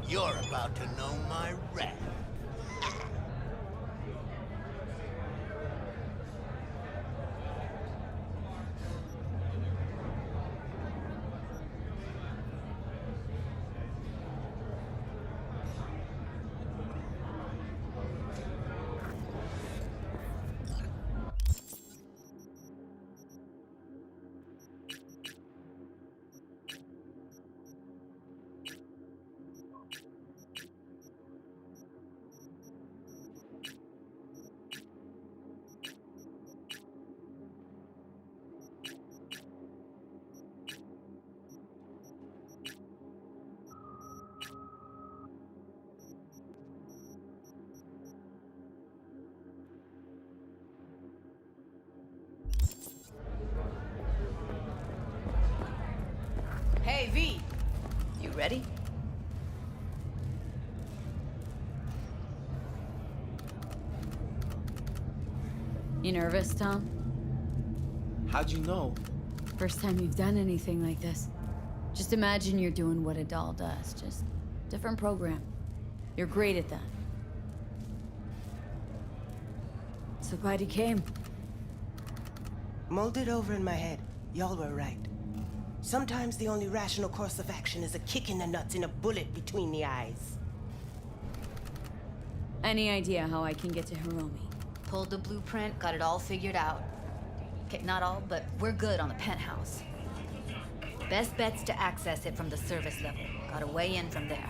You're about to know my wrath. Hey, V. You ready? You nervous, Tom? How'd you know? First time you've done anything like this. Just imagine you're doing what a doll does, just different program. You're great at that. So glad you came. Mulled it over in my head. Y'all were right. Sometimes the only rational course of action is a kick in the nuts and a bullet between the eyes. Any idea how I can get to Hiromi? Pulled the blueprint, got it all figured out. Okay, not all, but we're good on the penthouse. Best bet's to access it from the service level. Gotta weigh in from there.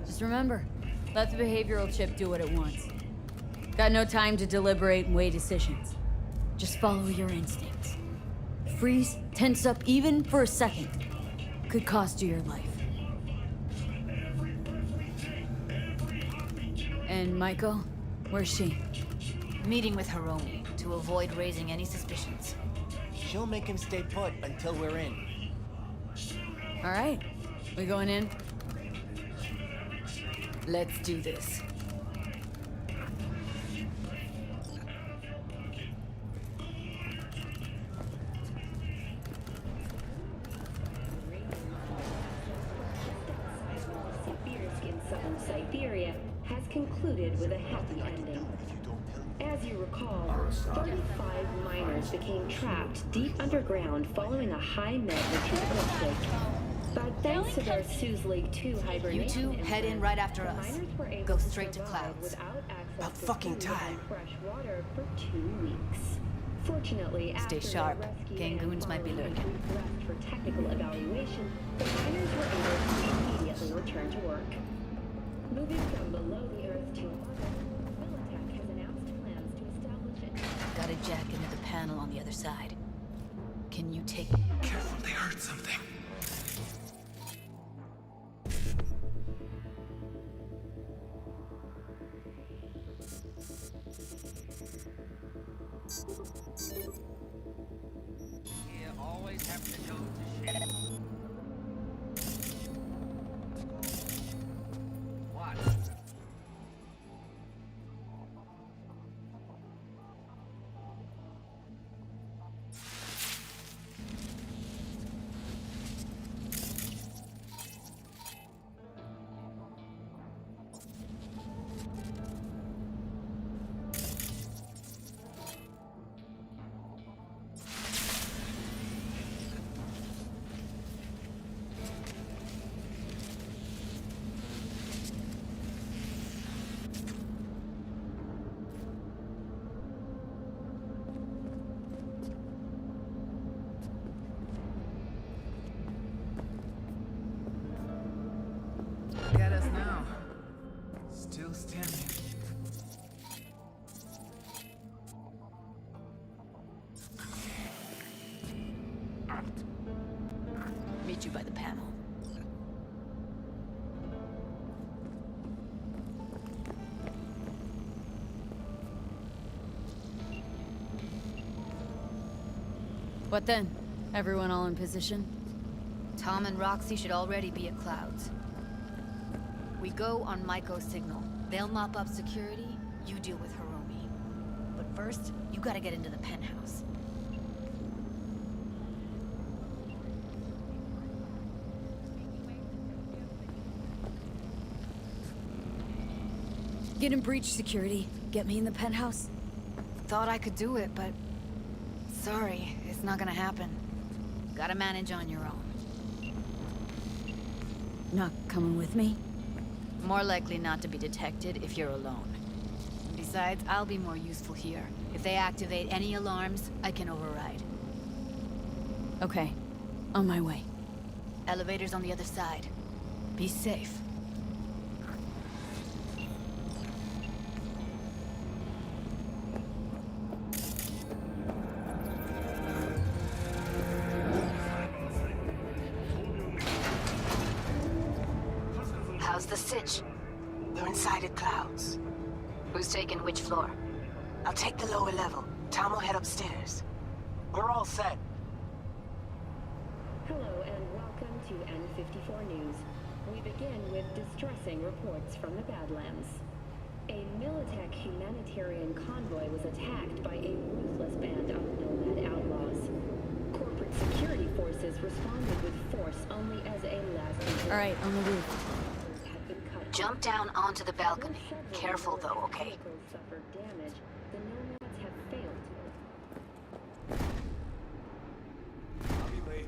Just remember, let the behavioral chip do what it wants. Got no time to deliberate and weigh decisions. Just follow your instincts. Freeze, tense up even for a second. Could cost you your life. And Maiko, where's she? Meeting with Hiromi to avoid raising any suspicions. She'll make him stay put until we're in. All right, we going in? Let's do this. Siberia has concluded with a happy ending. As you recall, 35 miners became trapped deep underground following a high-magnitude earthquake. But thanks to their Suez League 2 hibernation, You two head in right after us. miners were able Go to straight to survive Clouds. without access About to fucking food time. and fresh water for 2 weeks. Fortunately, Stay after sharp. their rescue Gangoons and might be following a lurking. brief rest for technical evaluation, the miners were able to immediately return to work. Moving from below the Earth to orbit, Militech has announced plans to establish a... Got a jack into the panel on the other side. Can you take... Careful, they heard something. You always have to go to shit. What? Meet you by the panel. What then? Everyone all in position? Tom and Roxy should already be at Clouds. We go on Maiko's signal. They'll mop up security, you deal with Hiromi. But first, you gotta get into the penthouse. Get in breach security. Get me in the penthouse. Thought I could do it, but... sorry, it's not gonna happen. Gotta manage on your own. Not coming with me? More likely not to be detected if you're alone. Besides, I'll be more useful here. If they activate any alarms, I can override. Okay. On my way. Elevator's on the other side. Be safe. How's the sitch? We're inside at Clouds. Who's taking which floor? I'll take the lower level. Tom will head upstairs. We're all set. Hello and welcome to N54 News. We begin with distressing reports from the Badlands. A Militech humanitarian convoy was attacked by a ruthless band of nomad outlaws. Corporate security forces responded with force only as a last resort. Alright, on the roof. Had been cut Jump down onto the balcony. Careful though, okay? vehicles suffered damage. The nomads have failed to I'll be late.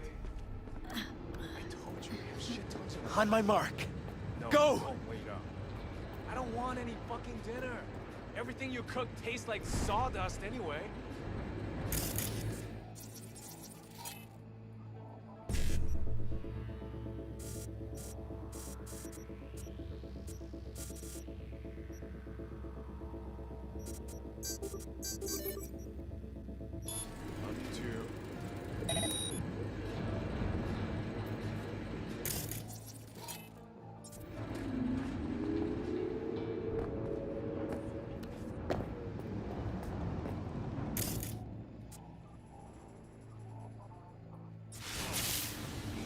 I told you we have shit tons of... On my mark. No, Go! don't wait up. I don't want any fucking dinner. Everything you cook tastes like sawdust anyway. Love you too.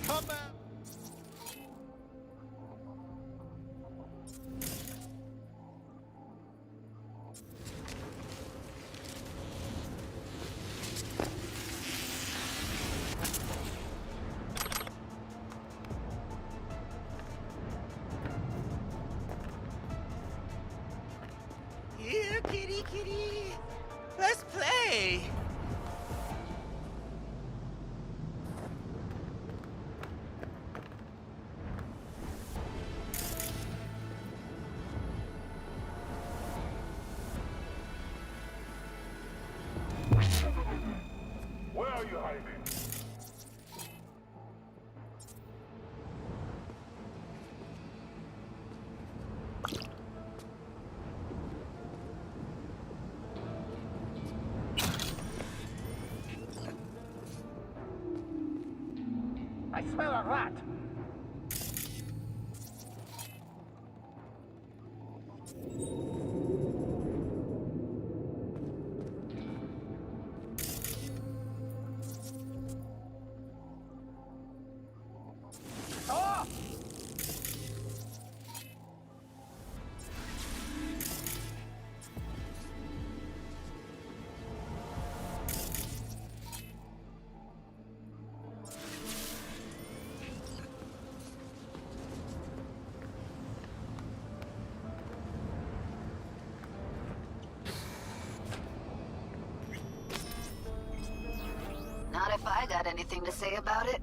Come out! Here, kitty, kitty. Let's play. Where are you hiding? I smell a rat. Ah! Not if I got anything to say about it.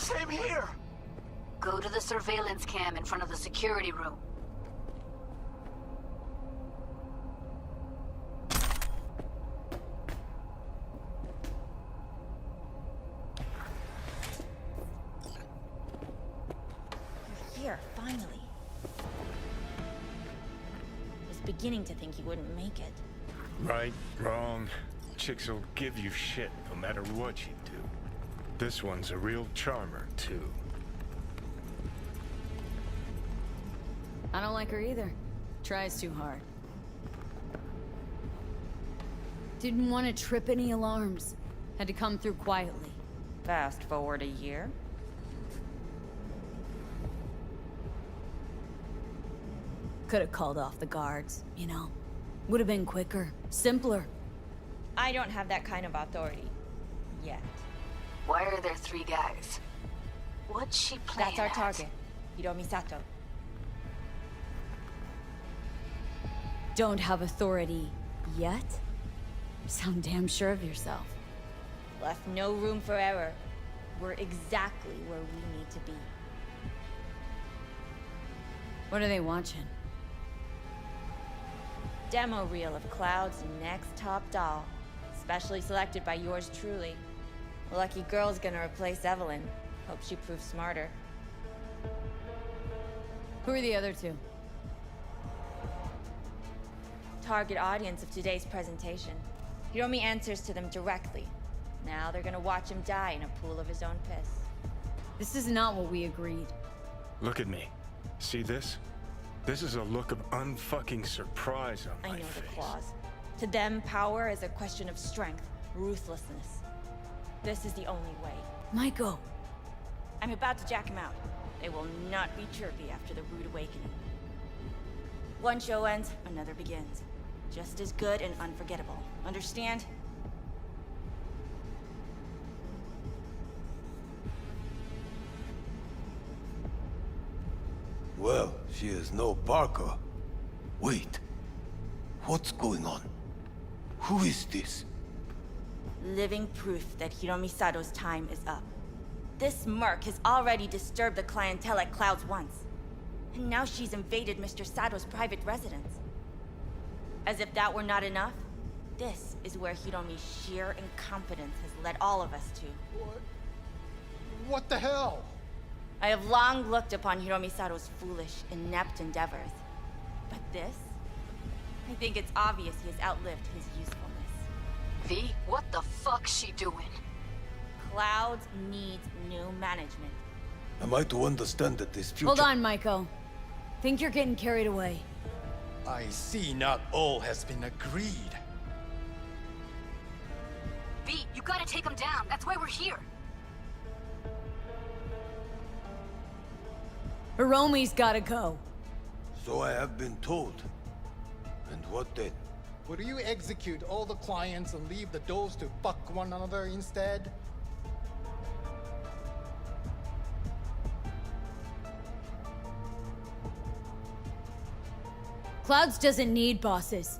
Same here. Go to the surveillance cam in front of the security room. Here, finally. Was beginning to think you wouldn't make it. Right, wrong. Chicks will give you shit no matter what you do. This one's a real charmer, too. I don't like her either. Tries too hard. Didn't want to trip any alarms. Had to come through quietly. Fast forward a year. Could have called off the guards, you know. Would have been quicker, simpler. I don't have that kind of authority. Yet. Why are there 3 guys? What's she playing That's our at? target. Hiromi Sato. Don't have authority yet? Sound damn sure of yourself. Left no room for error. We're exactly where we need to be. What are they watching? Demo reel of Cloud's next top doll. Specially selected by yours truly. Lucky girl's gonna replace Evelyn. Hope she proves smarter. Who are the other 2? Target audience of today's presentation. Hiromi answers to them directly. Now they're gonna watch him die in a pool of his own piss. This is not what we agreed. Look at me. See this? This is a look of unfucking surprise on my I know face. the clause. To them, power is a question of strength, ruthlessness. This is the only way. Maiko! I'm about to jack him out. They will not be chirpy after the rude awakening. One show ends, another begins. Just as good and unforgettable. Understand? Well, she is no Parker. Wait. What's going on? Who is this? Living proof that Hiromi Sato's time is up. This merc has already disturbed the clientele at Clouds once. And now she's invaded Mr. Sato's private residence. As if that were not enough, this is where Hiromi's sheer incompetence has led all of us to. What the hell? I have long looked upon Hiromi Sato's foolish, inept endeavors. But this? I think it's obvious he has outlived his usefulness. V, what the fuck's she doing? Clouds needs new management. Am I to understand that this future— Hold on, Maiko. Think you're getting carried away. I see not all has been agreed. V, you gotta take him down. That's why we're here. Hiromi's gotta go. So I have been told. And what then? Would you execute all the clients and leave the dolls to fuck one another instead? Clouds doesn't need bosses.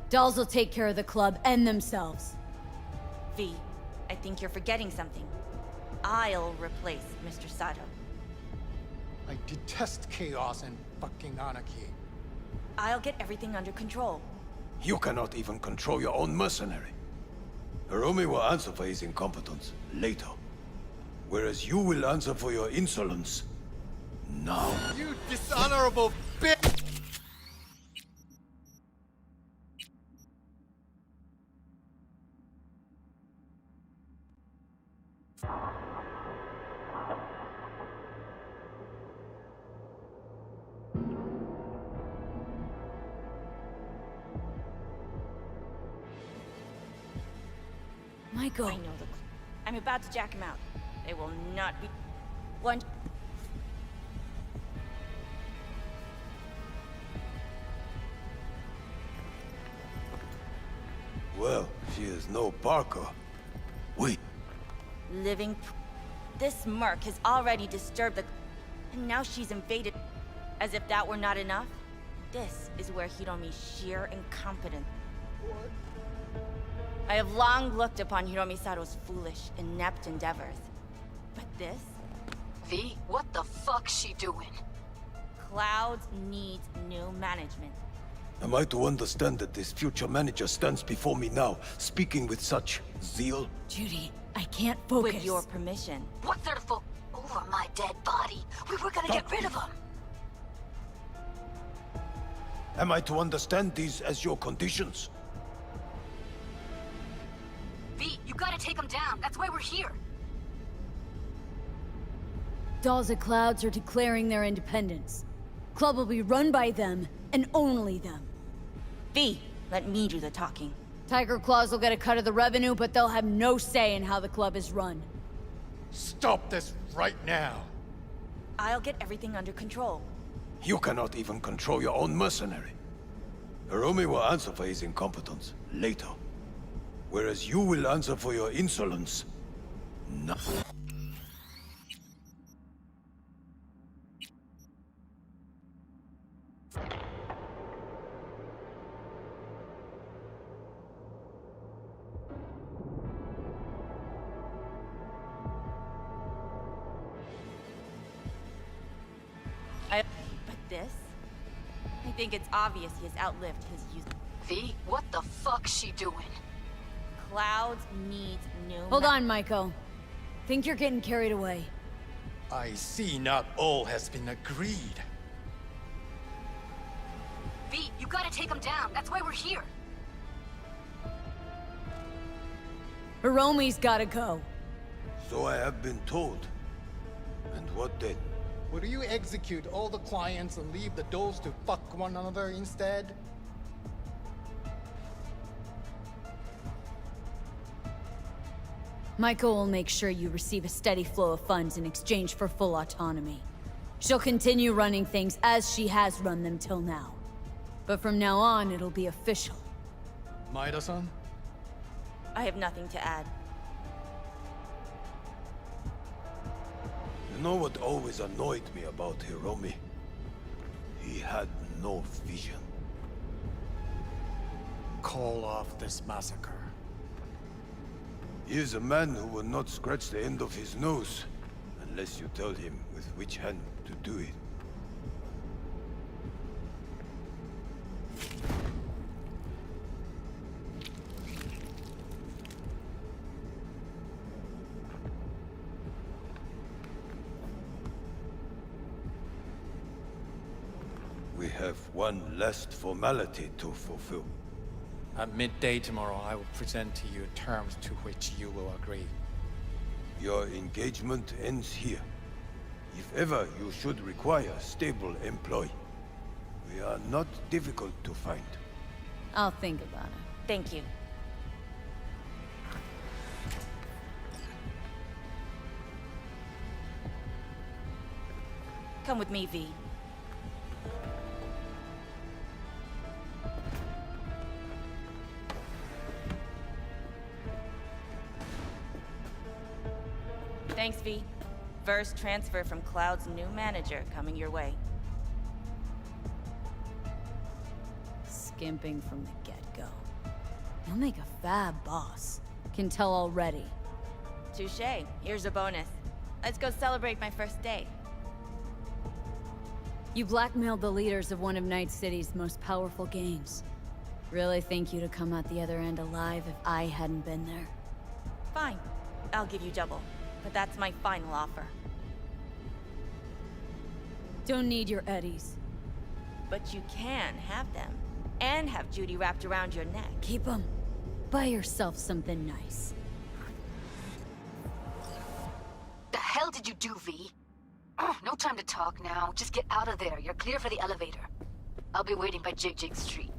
Dolls will take care of the club and themselves. V, I think you're forgetting something. I'll replace Mr. Sato. I detest chaos and fucking anarchy. I'll get everything under control. You cannot even control your own mercenary. Hiromi will answer for his incompetence later. Whereas you will answer for your insolence now. You dishonorable bitch! Maiko. I know the... I'm about to jack him out. They will not be... One... Well, she is no Parker. Wait. Living... This merc has already disturbed the... And now she's invaded... As if that were not enough, this is where Hiromi's sheer incompetence... What? I have long looked upon Hiromi Sato's foolish, inept endeavors. But this? V, what the fuck's she doing? Clouds needs new management. Am I to understand that this future manager stands before me now, speaking with such zeal? Judy, I can't focus. With your permission. What's there to over my dead body? We were gonna get rid of him. Am I to understand these as your conditions? V, you gotta take him down. That's why we're here. Dolls of Clouds are declaring their independence. Club will be run by them, and only them. V, let me do the talking. Tiger Claws will get a cut of the revenue, but they'll have no say in how the club is run. Stop this right now. I'll get everything under control. You cannot even control your own mercenary. Hiromi will answer for his incompetence later. Whereas you will answer for your insolence now. But this? I think it's obvious he has outlived his use. V, what the fuck's she doing? Clouds needs new. Hold on, Maiko. Think you're getting carried away. I see not all has been agreed. V, you gotta take him down. That's why we're here. Hiromi's gotta go. So I have been told. And what then? Will you execute all the clients and leave the doors to fuck one another instead? Maiko will make sure you receive a steady flow of funds in exchange for full autonomy. She'll continue running things as she has run them till now. But from now on, it'll be official. Maeda-san? I have nothing to add. You know what always annoyed me about Hiromi? He had no vision. Call off this massacre. He is a man who will not scratch the end of his nose, unless you tell him with which hand to do it. We have one last formality to fulfill. At midday tomorrow, I will present to you terms to which you will agree. Your engagement ends here. If ever you should require a stable employee, we are not difficult to find. I'll think about it. Thank you. Come with me, V. Thanks, V. First transfer from Cloud's new manager coming your way. Skimping from the get-go. You'll make a fab boss. Can tell already. Touché. Here's a bonus. Let's go celebrate my first day. You blackmailed the leaders of one of Night City's most powerful gangs. Really think you'd have come out the other end alive if I hadn't been there? Fine. I'll give you double. But that's my final offer. Don't need your eddies. But you can have them. And have Judy wrapped around your neck. Keep them. Buy yourself something nice. The hell did you do, V? No time to talk now. Just get out of there. You're clear for the elevator. I'll be waiting by Jig Street.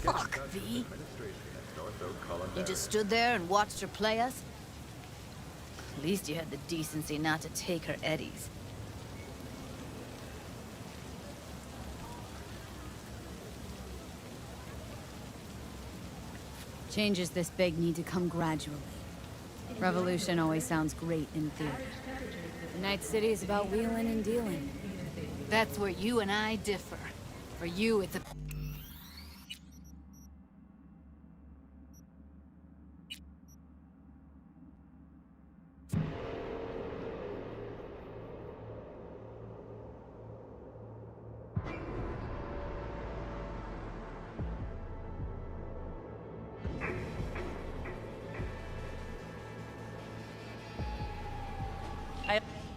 Fuck, V. You just stood there and watched her play us? At least you had the decency not to take her eddies. Changes this big need to come gradually. Revolution always sounds great in theory. The Night City is about wheeling and dealing. That's where you and I differ. For you, it's a...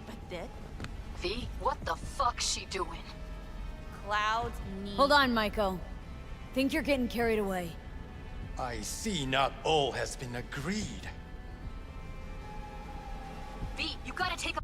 But this? V, what the fuck's she doing? Clouds need... Hold on, Maiko. Think you're getting carried away. I see not all has been agreed. V, you gotta take a...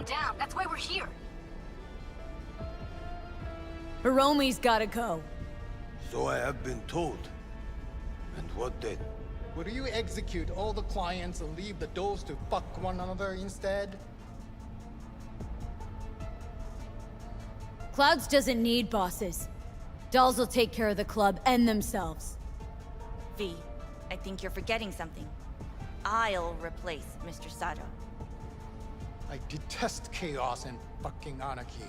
Down, that's why we're here. Hiromi's gotta go. So I have been told. And what then? Would you execute all the clients and leave the doors to fuck one another instead? Clouds doesn't need bosses. Dolls will take care of the club and themselves. V, I think you're forgetting something. I'll replace Mr. Sato. I detest chaos and fucking anarchy.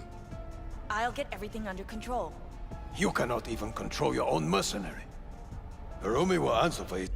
I'll get everything under control. You cannot even control your own mercenary. Hiromi will answer for it.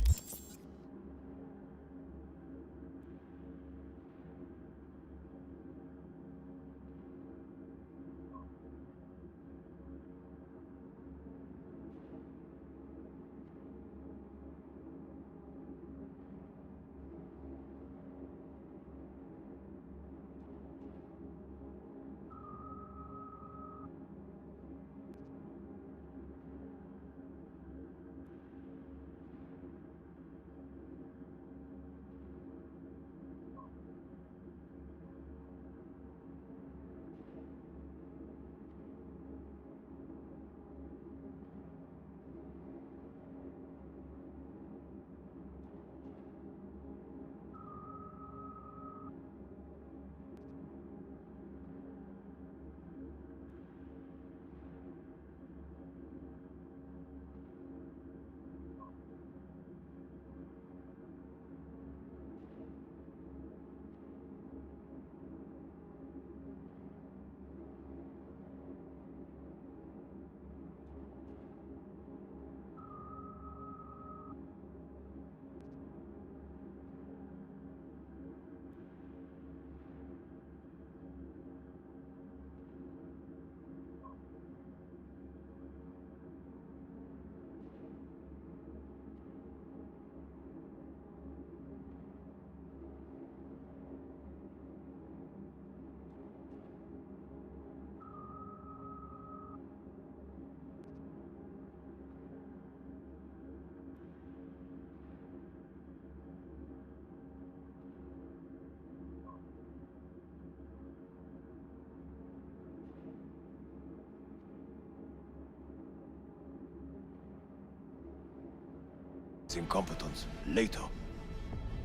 Incompetence later.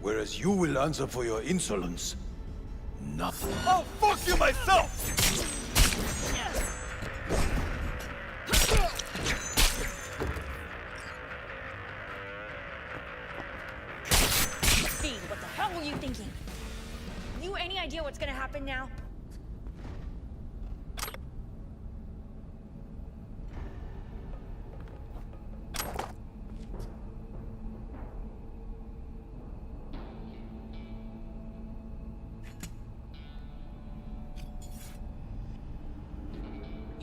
Whereas you will answer for your insolence. Nothing. Oh, fuck you myself! V, what the hell were you thinking? You any idea what's gonna happen now?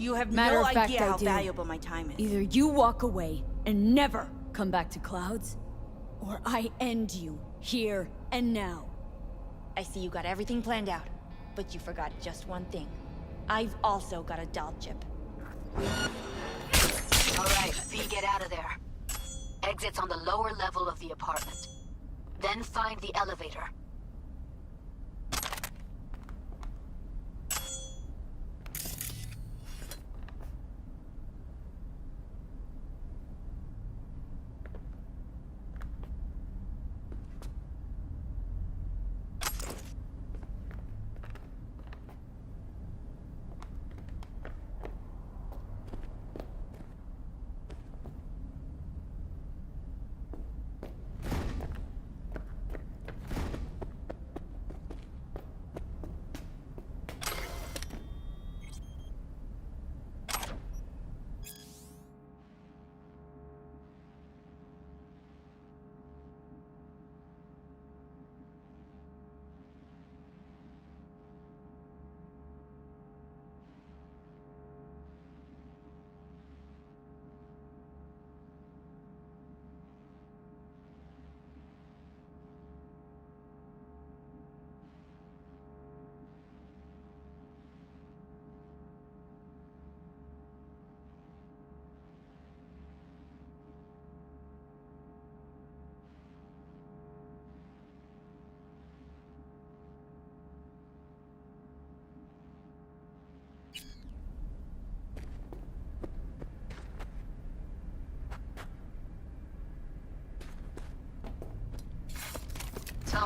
You have no idea how valuable my time is. Either you walk away and never come back to Clouds, or I end you here and now. I see you got everything planned out, but you forgot just one thing. I've also got a doll chip. Alright, V, get out of there. Exit's on the lower level of the apartment. Then find the elevator.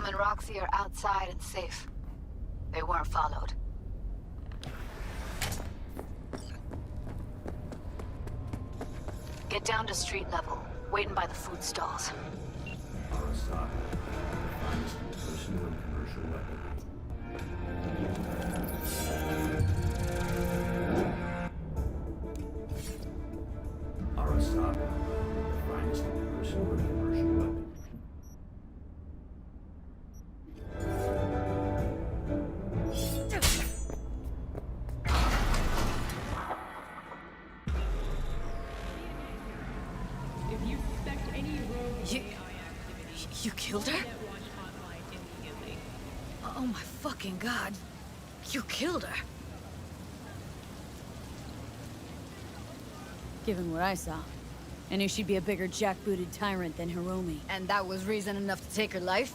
Tom and Roxy are outside and safe. They weren't followed. Get down to street level, waiting by the food stalls. Arasaka, finest personal and commercial weapon. Arasaka, finest personal and commercial weapon. You killed her? Oh my fucking god. You killed her. Given what I saw, I knew she'd be a bigger jackbooted tyrant than Hiromi. And that was reason enough to take her life?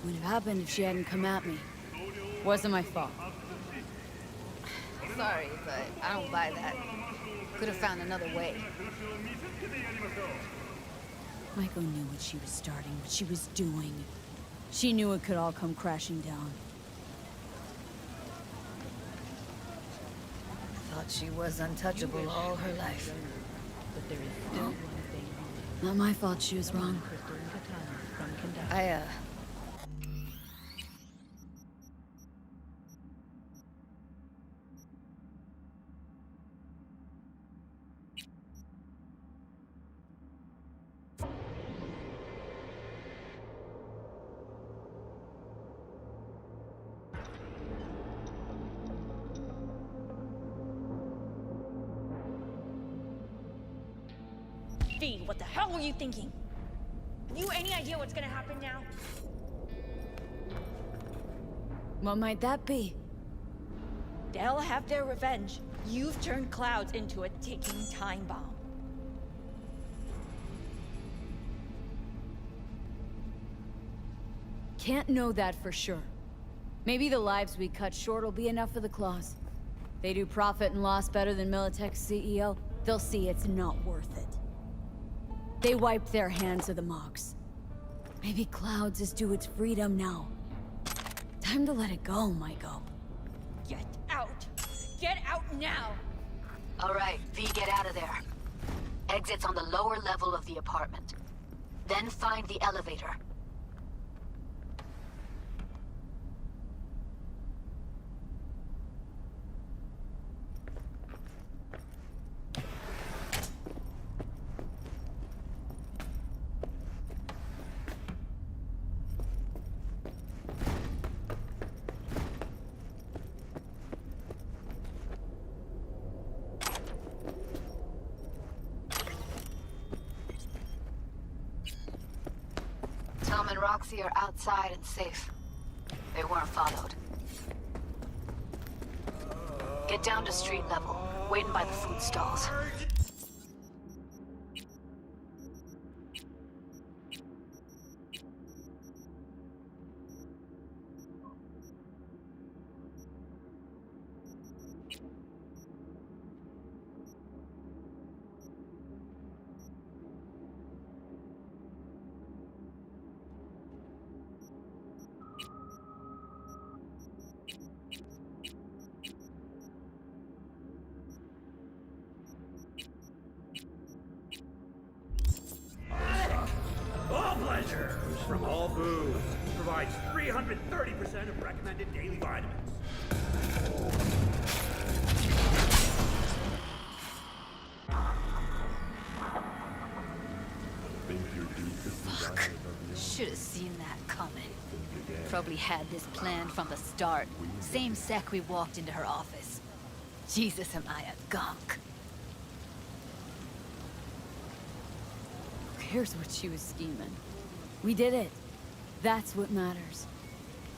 Would have happened if she hadn't come at me. Wasn't my fault. Sorry, but I don't buy that. Could have found another way. Maiko knew what she was starting, what she was doing. She knew it could all come crashing down. Thought she was untouchable all her life. No. Not my fault she was wrong. What the hell were you thinking? Have you any idea what's gonna happen now? What might that be? They'll have their revenge. You've turned Clouds into a ticking time bomb. Can't know that for sure. Maybe the lives we cut short will be enough for the Claws. They do profit and loss better than Militech's CEO. They'll see it's not worth it. They wiped their hands of the Mogs. Maybe Clouds is due its freedom now. Time to let it go, Maiko. Get out! Get out now! All right, V, get out of there. Exit's on the lower level of the apartment. Then find the elevator. Tom and Roxy are outside and safe. They weren't followed. Get down to street level, waiting by the food stalls. All pleasure from all foods. Provides 330% of recommended daily vitamins. Fuck. Should have seen that coming. Probably had this planned from the start. Same sec we walked into her office. Jesus, am I a gunk. Who cares what she was scheming? We did it. That's what matters.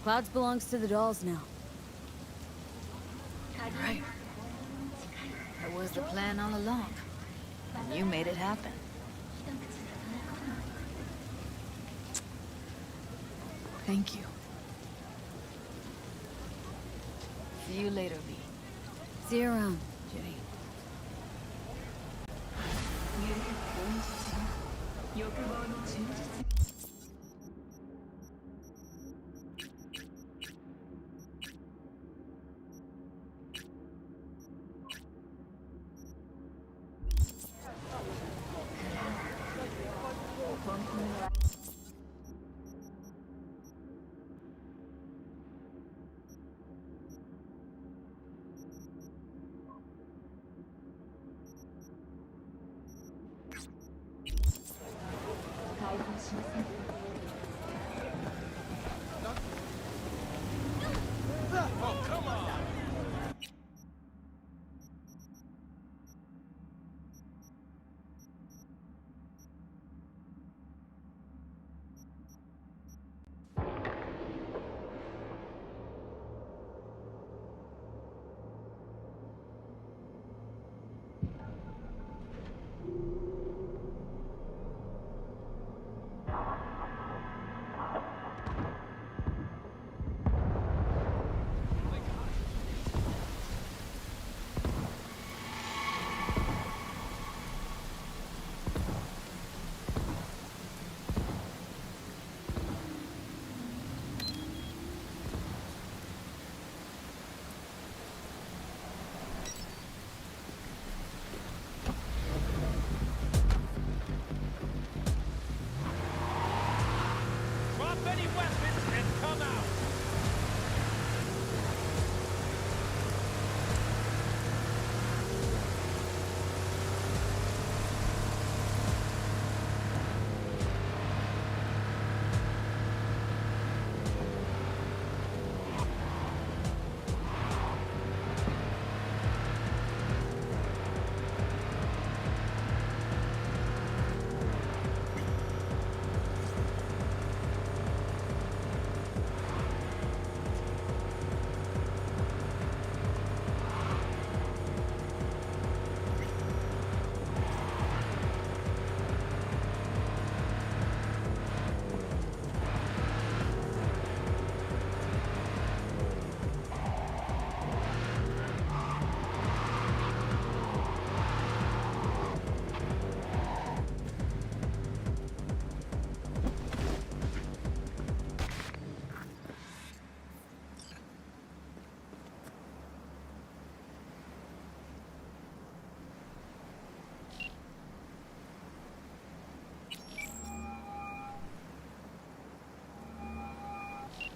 Clouds belongs to the dolls now. Right. That was the plan all along. And you made it happen. Thank you. See you later, V. See you around, Judy.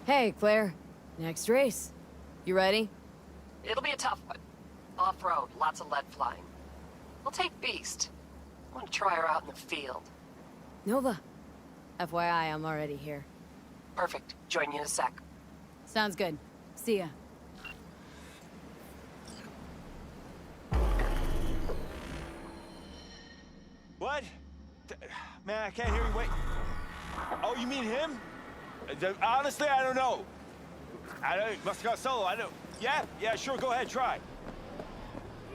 Hey, Claire. Next race. You ready? It'll be a tough one. Off-road, lots of lead flying. We'll take Beast. I want to try her out in the field. Nova. FYI, I'm already here. Perfect. Join you in a sec. Sounds good. See ya. What? Man, I can't hear you. Wait. Oh, you mean him? Honestly, I don't know. Must have got solo. I don't. Yeah, sure. Go ahead, try.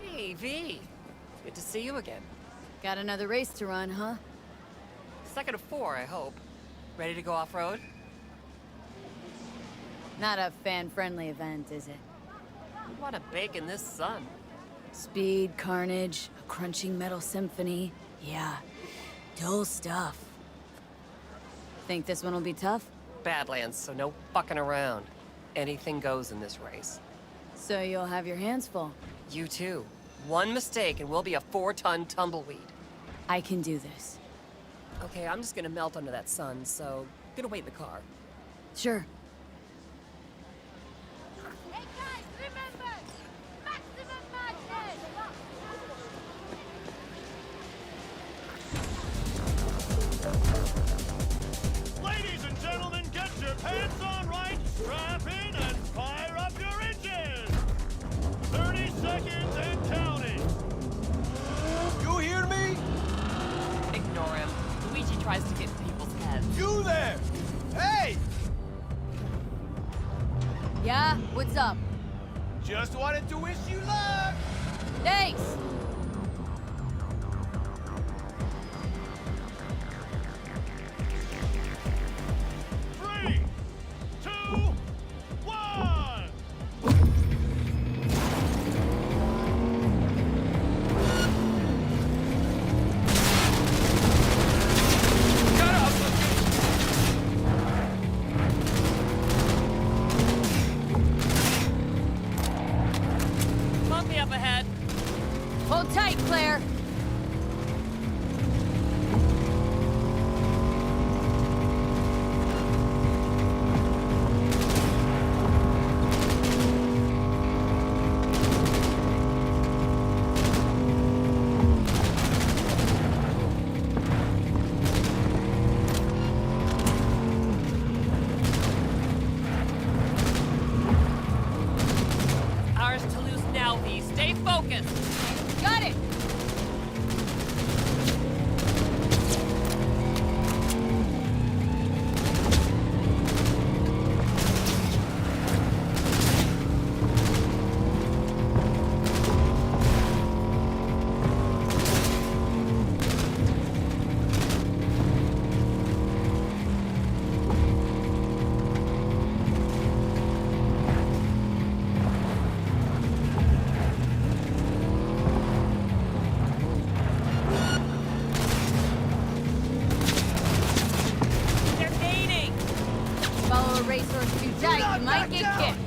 Hey, V. Good to see you again. Got another race to run, huh? Second of 4, I hope. Ready to go off-road? Not a fan-friendly event, is it? You want to bake in this sun. Speed, carnage, a crunching metal symphony. Yeah, dull stuff. Think this one will be tough? Badlands, so no fucking around. Anything goes in this race. So you'll have your hands full. You too. One mistake and we'll be a 4-ton tumbleweed. I can do this. Okay, I'm just gonna melt under that sun, so gonna wait in the car. Sure. Hey guys, remember! Maximum madness! Ladies and gentlemen, get your pants on right, strap in, and fire up your engines! 30 seconds and counting! You hear me? Ignore him. Luigi tries to get in people's heads. You there! Hey! Yeah? What's up? Just wanted to wish you luck! Thanks! up ahead. Hold tight, Claire. Ours to lose now, V. Stay focused. Got it! They're gaining. Follow a racehorse too tight, you might get kicked.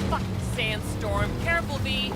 Fuck, sandstorm. Careful, V.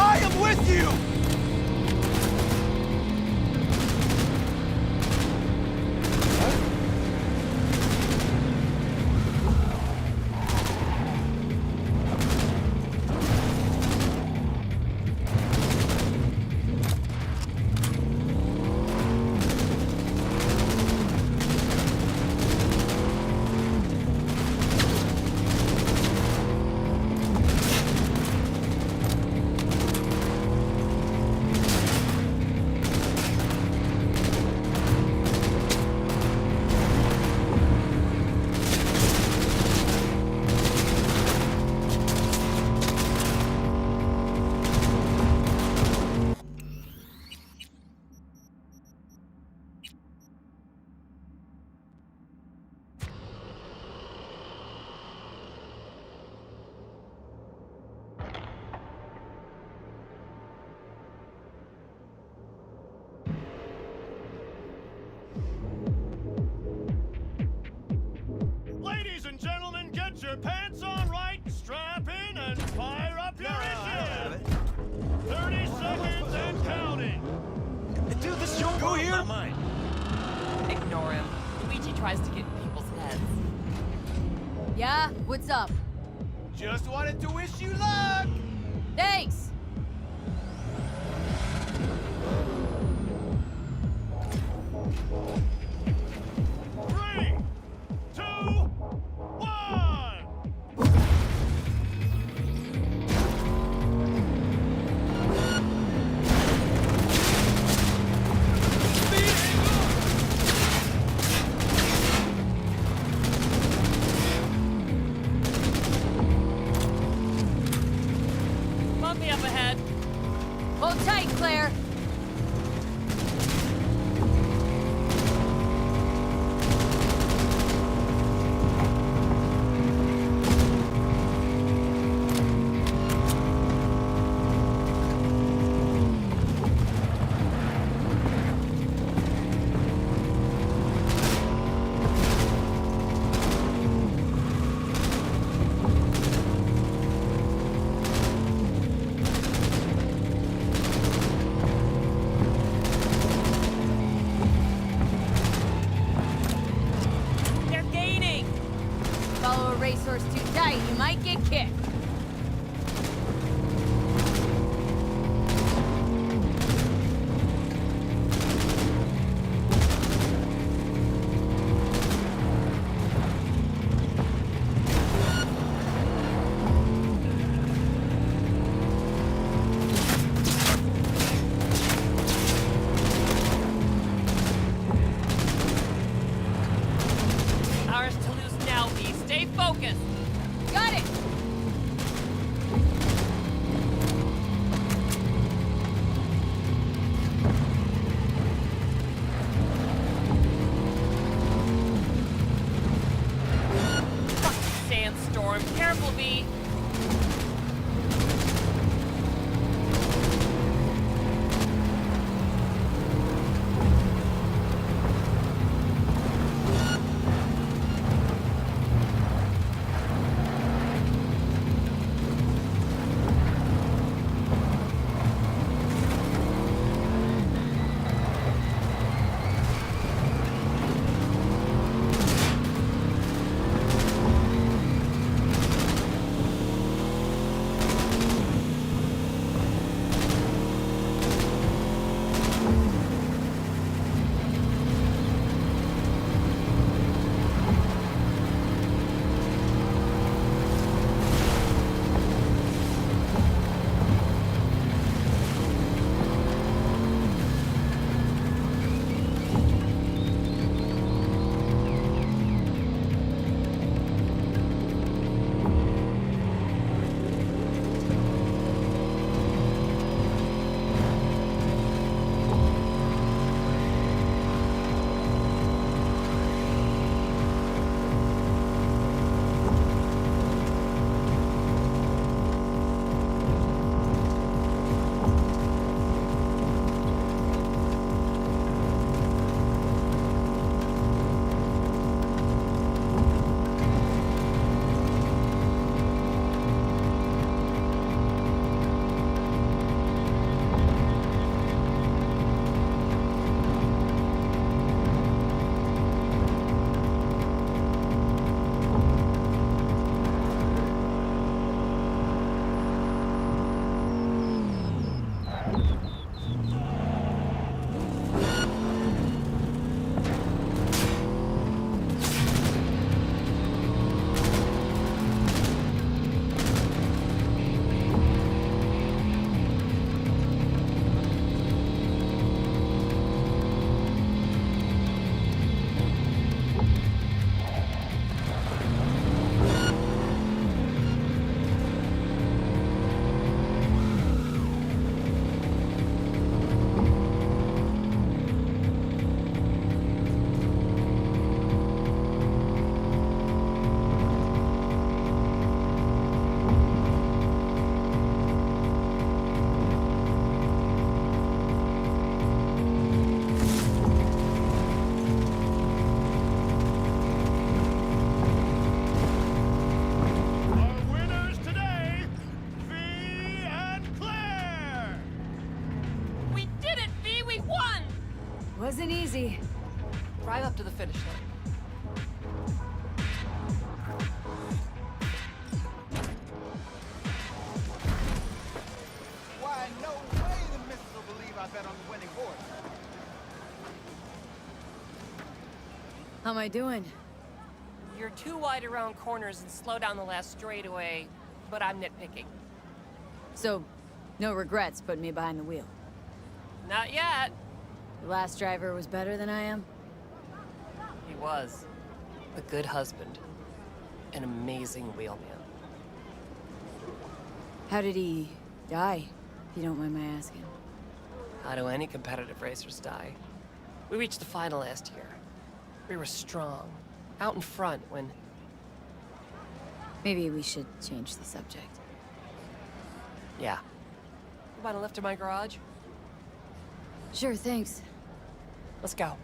I am with you! Ladies and gentlemen, get your pants on right, strap in, and fire up your engine! 30 seconds and counting! Dude, this don't go here! Ignore him. Luigi tries to get in people's heads. heads. Yeah? What's up? Just wanted to wish you luck! Thanks! Three, two, one! Bumpy up ahead. Hold tight, Claire! They're gaining. Follow a racehorse too tight, you might get kicked. Ours to lose now, V. Stay focused. Got it! Fucking sandstorm. Careful, V. Wasn't easy. Drive up to the finish line. How am I doing? You're too wide around corners and slow down the last straightaway, but I'm nitpicking. So, no regrets putting me behind the wheel? Not yet. The last driver was better than I am? He was. A good husband. An amazing wheelman. How did he die, if you don't mind my asking? How do any competitive racers die? We reached the final last year. We were strong, out in front when... Maybe we should change the subject. Yeah. You want a lift to my garage? Sure, thanks. Let's go.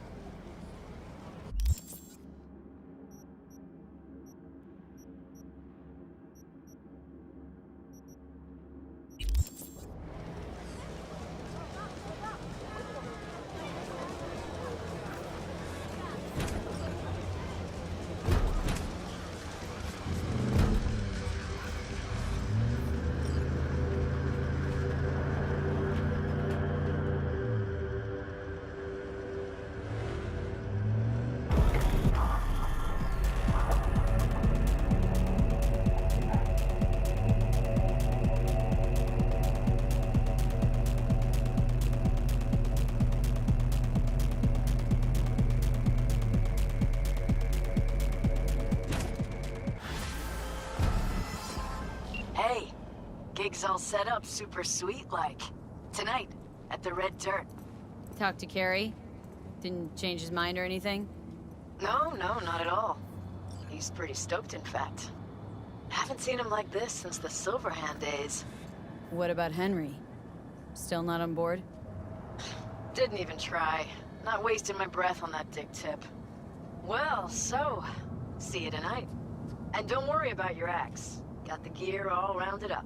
Hey, gig's all set up super sweet like. Tonight, at the Red Dirt. Talk to Carrie? Didn't change his mind or anything? No, not at all. He's pretty stoked, in fact. Haven't seen him like this since the Silverhand days. What about Henry? Still not on board? Didn't even try. Not wasting my breath on that dick tip. Well, so, see you tonight. And don't worry about your axe. Got the gear all rounded up.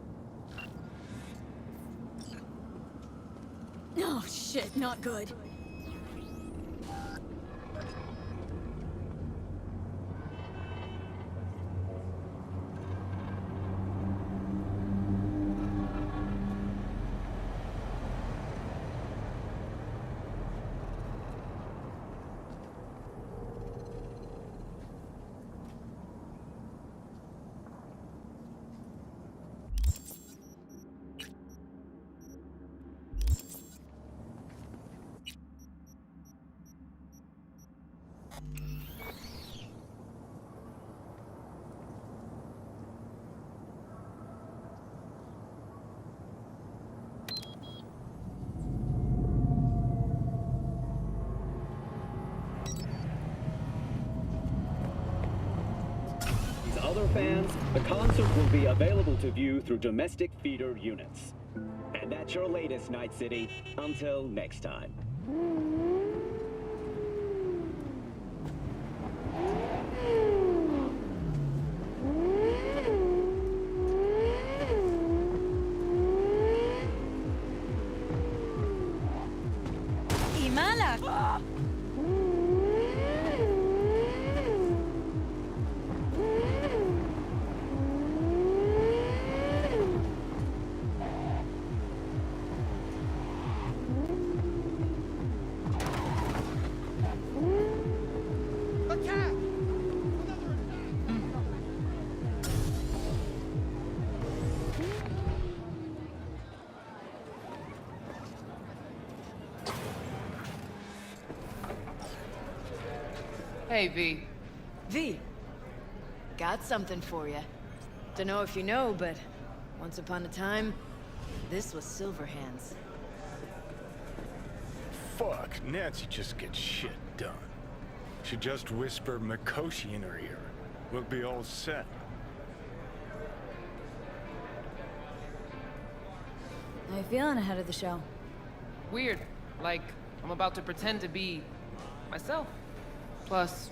Oh, shit, not good. Other fans, the concert will be available to view through domestic feeder units. And that's your latest, Night City. Until next time. Hey, V. V. Got something for you. Dunno if you know, but once upon a time, this was Silverhand's. Fuck, Nancy just gets shit done. She just whisper Mikoshi in her ear. We'll be all set. How you feeling ahead of the show? Weird. Like, I'm about to pretend to be... myself. Plus,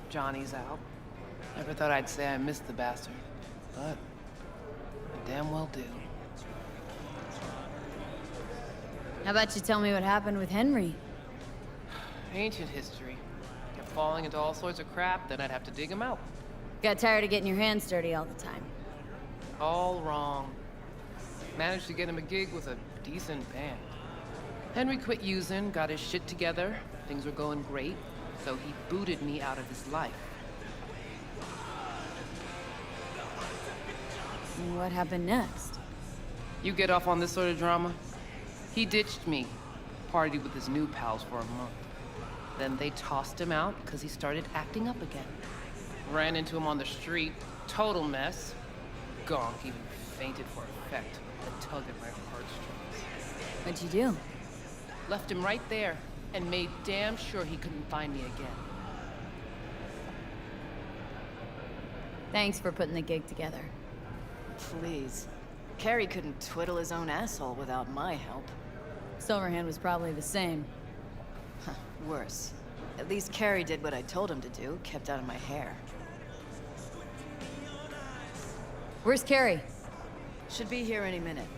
Johnny's out. Never thought I'd say I missed the bastard. But, I damn well do. How about you tell me what happened with Henry? Ancient history. Kept falling into all sorts of crap, then I'd have to dig him out. Got tired of getting your hands dirty all the time. All wrong. Managed to get him a gig with a decent band. Henry quit using, got his shit together. Things were going great. so he booted me out of his life. What happened next? You get off on this sort of drama? He ditched me, partied with his new pals for a month. Then they tossed him out because he started acting up again. Ran into him on the street, total mess. Gonk even fainted for effect, a tug at my heartstrings. What'd you do? Left him right there, and made damn sure he couldn't find me again. Thanks for putting the gig together. Please. Carrie couldn't twiddle his own asshole without my help. Silverhand was probably the same. Worse. At least Carrie did what I told him to do, kept out of my hair. Where's Carrie? Should be here any minute.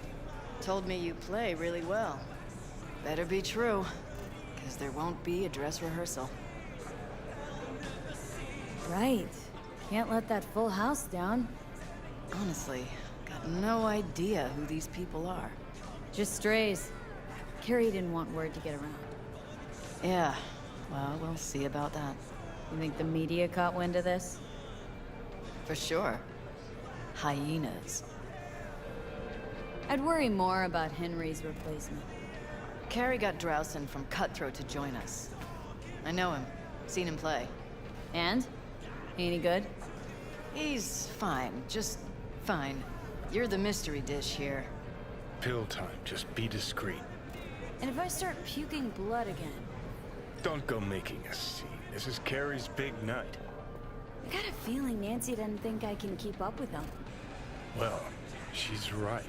Told me you play really well. Better be true, because there won't be a dress rehearsal. Right. Can't let that full house down. Honestly, got no idea who these people are. Just strays. Carrie didn't want word to get around. Yeah, well, we'll see about that. You think the media caught wind of this? For sure. Hyenas. I'd worry more about Henry's replacement. Carrie got Drowson from Cutthroat to join us. I know him. Seen him play. And? Any good? He's fine. Just fine. You're the mystery dish here. Pill time. Just be discreet. And if I start puking blood again? Don't go making a scene. This is Carrie's big night. I got a feeling Nancy doesn't think I can keep up with him. Well, she's right.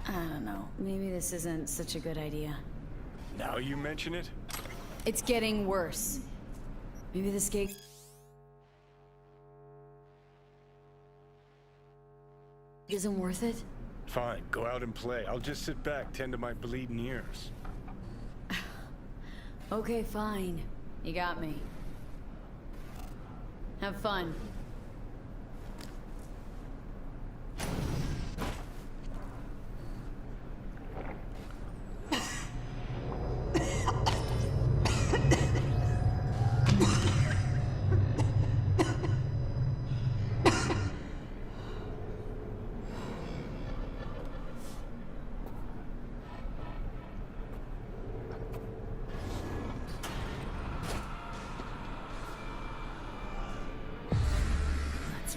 I don't know. Maybe this isn't such a good idea. Now you mention it? It's getting worse. Maybe this gig... isn't worth it? Fine, go out and play. I'll just sit back, tend to my bleeding ears. Okay, fine. You got me. Have fun.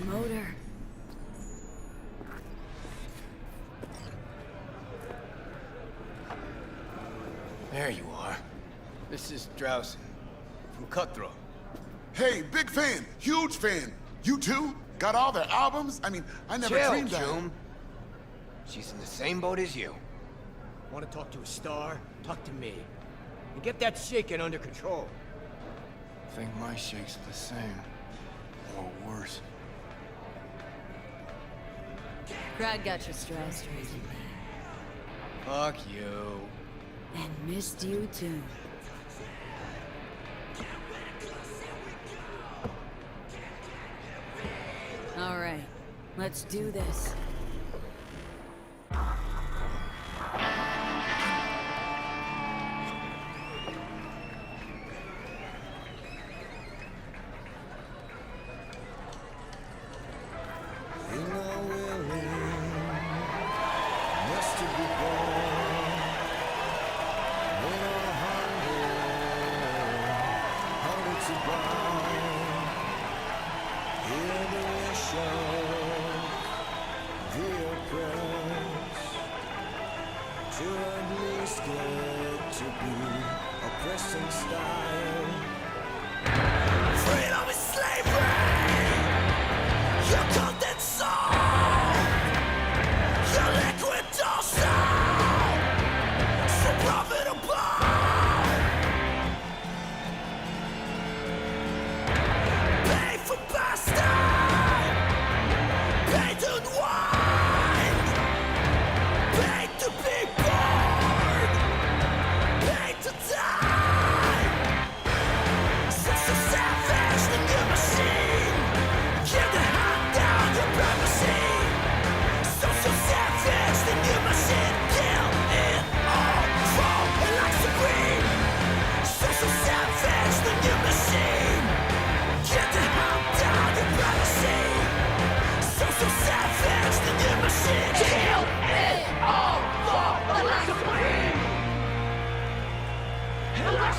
Motor. There you are. This is Drowson, from Cutthroat. Hey, big fan, huge fan. You too? Got all their albums? I mean, I never Chill, dreamed that. June. She's in the same boat as you. Want to talk to a star? Talk to me. And get that shaking under control. I think my shakes are the same. Or worse. Brad got you stressed, Ricky. Fuck you. And missed you too. All right, let's do this. Freedom is slavery! You called that song! You liquid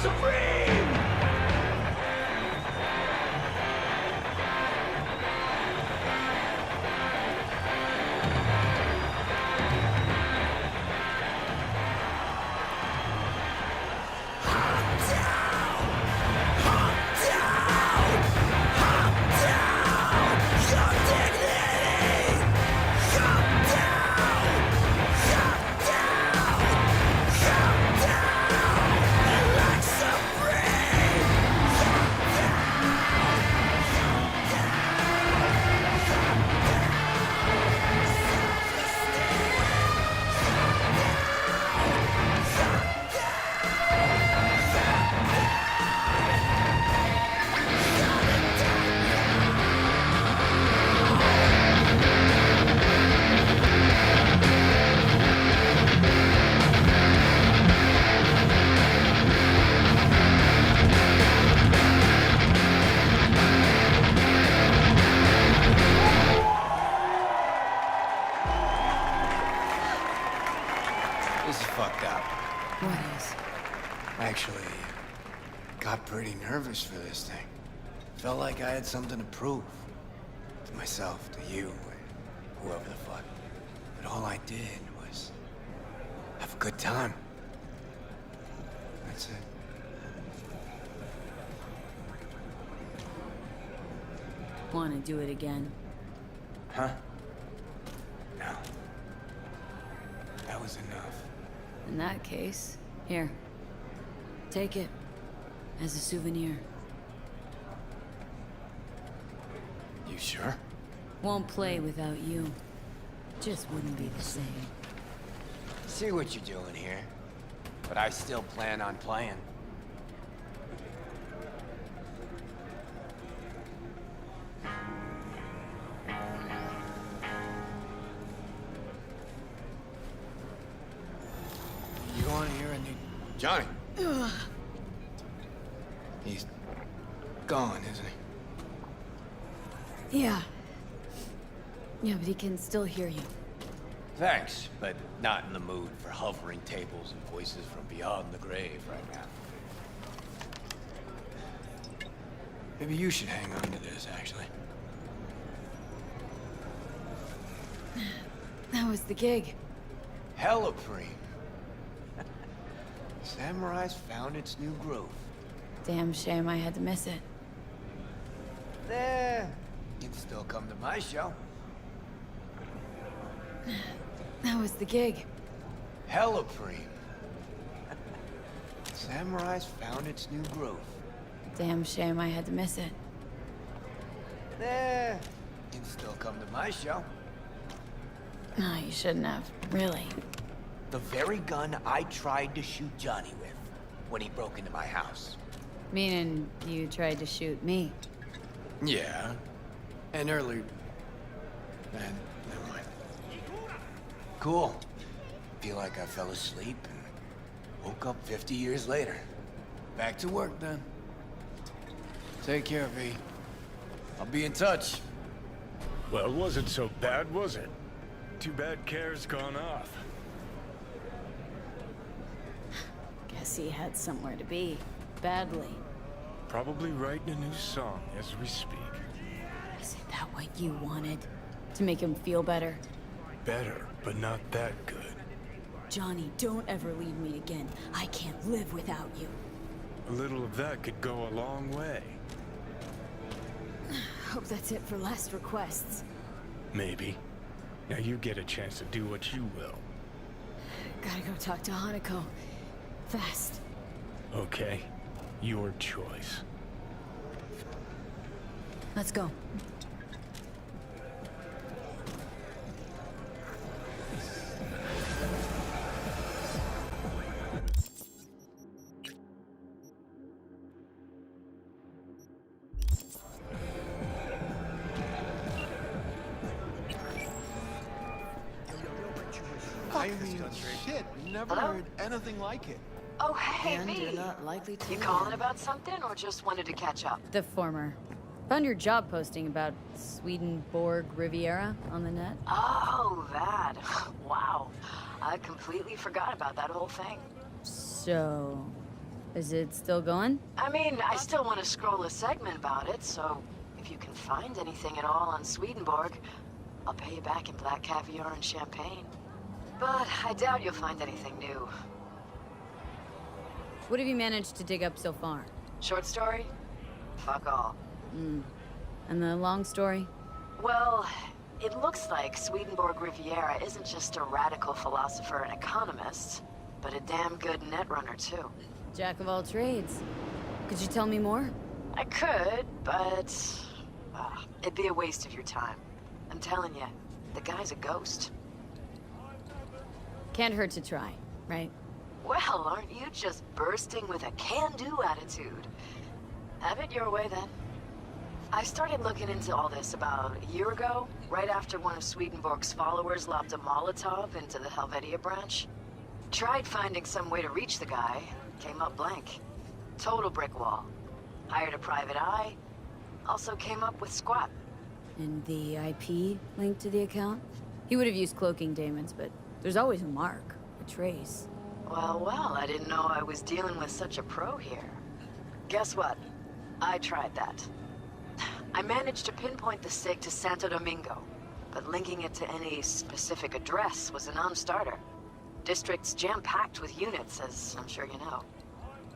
supreme! This is fucked up. What is? Actually, got pretty nervous for this thing. Felt like I had something to prove. To myself, to you, whoever the fuck. But all I did was have a good time. That's it. Want to do it again? Huh? No. That was enough. In that case, here. Take it. As a souvenir. You sure? Won't play without you. Just wouldn't be the same. See what you're doing here. But I still plan on playing. You want to hear a new... Johnny! He's gone, isn't he? Yeah. Yeah, but he can still hear you. Thanks, but not in the mood for hovering tables and voices from beyond the grave right now. Maybe you should hang on to this, actually. That was the gig. Hella preem. Samurai's found its new growth. Damn shame I had to miss it. You can still come to my show. That was the gig. Hella preem. Samurai's found its new growth. Damn shame I had to miss it. You can still come to my show. No, you shouldn't have. Really. The very gun I tried to shoot Johnny with when he broke into my house. Meaning you tried to shoot me. Yeah. And earlier... Man, never mind. Cool. Feel like I fell asleep and woke up 50 years later. Back to work, then. Take care, V. I'll be in touch. Well, it wasn't so bad, was it? Too bad Care's gone off. Guess he had somewhere to be. Badly. Probably writing a new song as we speak. Is that what you wanted? To make him feel better? Better, but not that good. Johnny, don't ever leave me again. I can't live without you. A little of that could go a long way. Hope that's it for last requests. Maybe. Now you get a chance to do what you will. Gotta go talk to Hanako. Fast. Okay. Your choice. Let's go. I mean, shit, never heard anything like it. Oh, hey, And V. you're not likely to You calling about something or just wanted to catch up? The former. Found your job posting about Swedenborg Riviera on the net. Oh, that. Wow. I completely forgot about that whole thing. So, Is it still going? I mean, I still want to scroll a segment about it, so if you can find anything at all on Swedenborg, I'll pay you back in black caviar and champagne. But I doubt you'll find anything new. What have you managed to dig up so far? Short story? Fuck all. And the long story? Well, it looks like Swedenborg Riviera isn't just a radical philosopher and economist, but a damn good netrunner too. Jack of all trades. Could you tell me more? I could, but it'd be a waste of your time. I'm telling you, the guy's a ghost. Can't hurt to try, right? Well, aren't you just bursting with a can-do attitude? Have it your way, then. I started looking into all this about a year ago, right after one of Swedenborg's followers lobbed a Molotov into the Helvetia branch. Tried finding some way to reach the guy, came up blank. Total brick wall. Hired a private eye, also came up with squat. And the IP linked to the account? He would have used cloaking daemons, but there's always a mark, a trace. Well, I didn't know I was dealing with such a pro here. Guess what? I tried that. I managed to pinpoint the SIG to Santo Domingo, but linking it to any specific address was a non-starter. District's jam-packed with units, as I'm sure you know.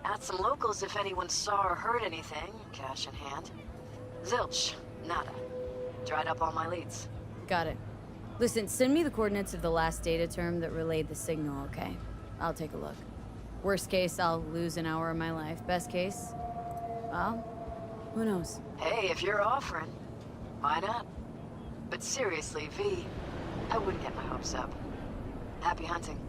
Asked some locals if anyone saw or heard anything, cash in hand. Zilch, nada. Dried up all my leads. Got it. Listen, send me the coordinates of the last data term that relayed the signal, okay? I'll take a look. Worst case, I'll lose an hour of my life. Best case, well, who knows? Hey, if you're offering, why not? But seriously, V, I wouldn't get my hopes up. Happy hunting.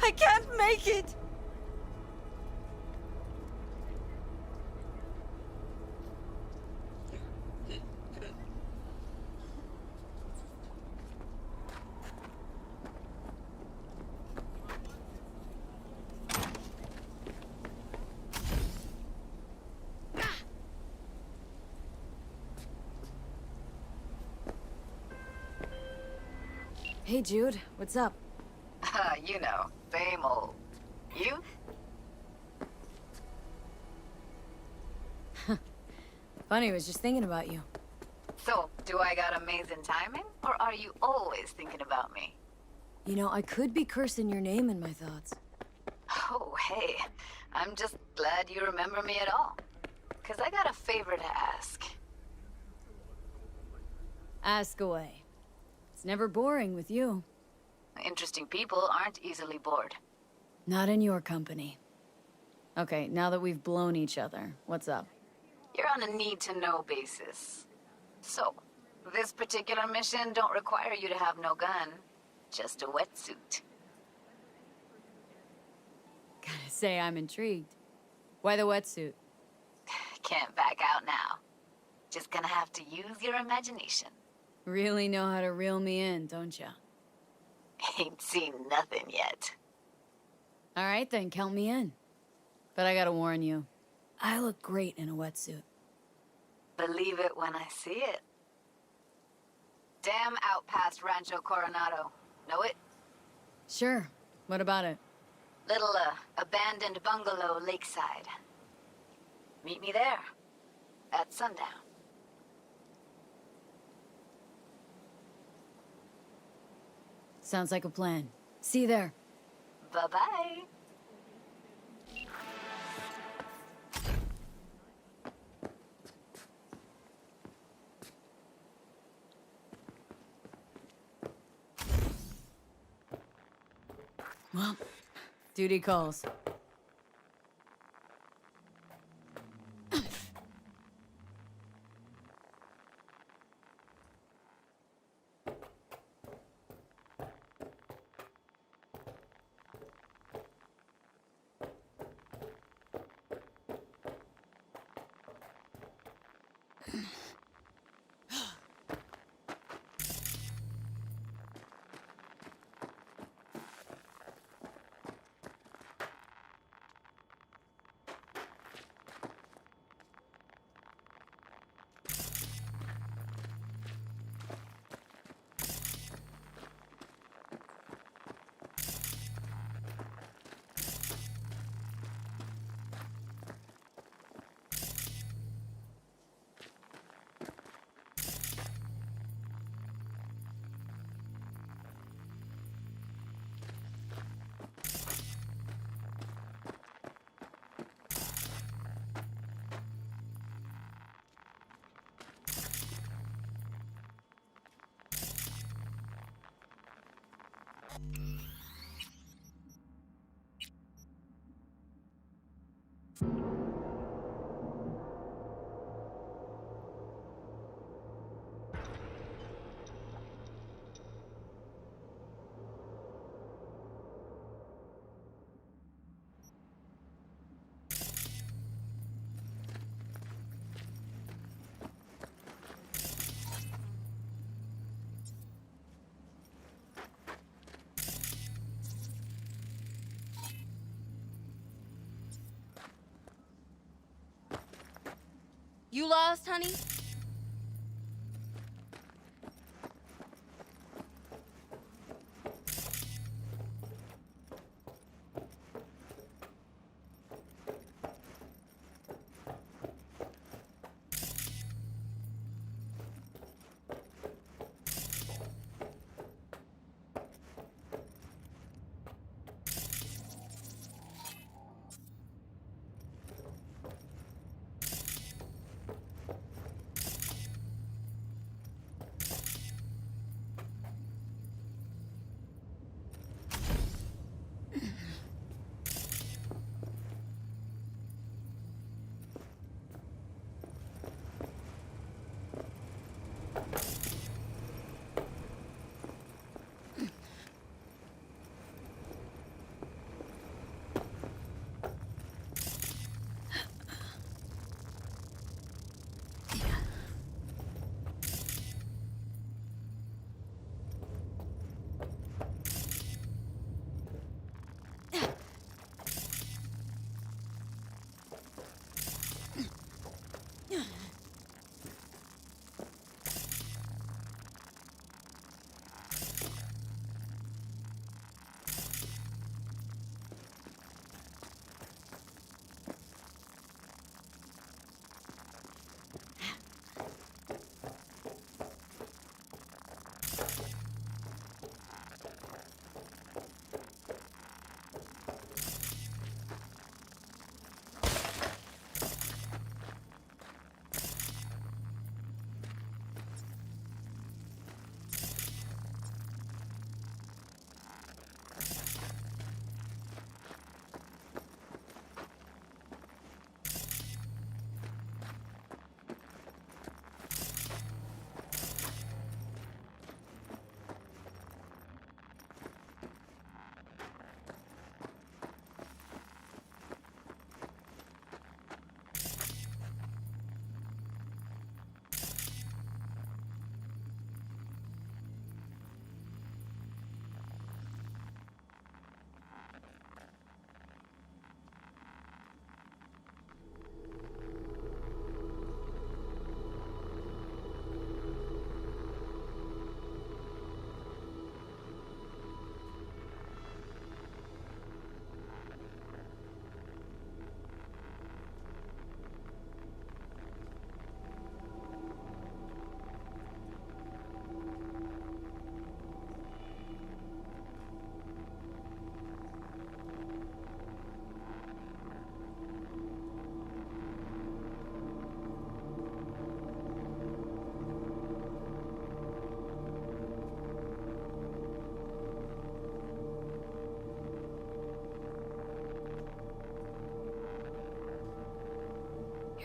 I can't make it! Hey, Jude, what's up? You know, same old. You? Funny, I was just thinking about you. So, do I got amazing timing? Or are you always thinking about me? You know, I could be cursing your name in my thoughts. Oh, hey. I'm just glad you remember me at all. 'Cause I got a favor to ask. Ask away. It's never boring with you. Interesting people aren't easily bored. Not in your company. Okay, now that we've blown each other, what's up? You're on a need-to-know basis. So, this particular mission don't require you to have no gun, just a wetsuit. Gotta say, I'm intrigued. Why the wetsuit? Can't back out now. Just gonna have to use your imagination. Really know how to reel me in, don't ya? Ain't seen nothing yet. All right, then, count me in. But I gotta warn you, I look great in a wetsuit. Believe it when I see it. dam out past Rancho Coronado. Know it? Sure. What about it? Little, abandoned bungalow lakeside. Meet me there. At sundown. Sounds like a plan. See you there. Bye-bye. Well, duty calls. You lost, honey?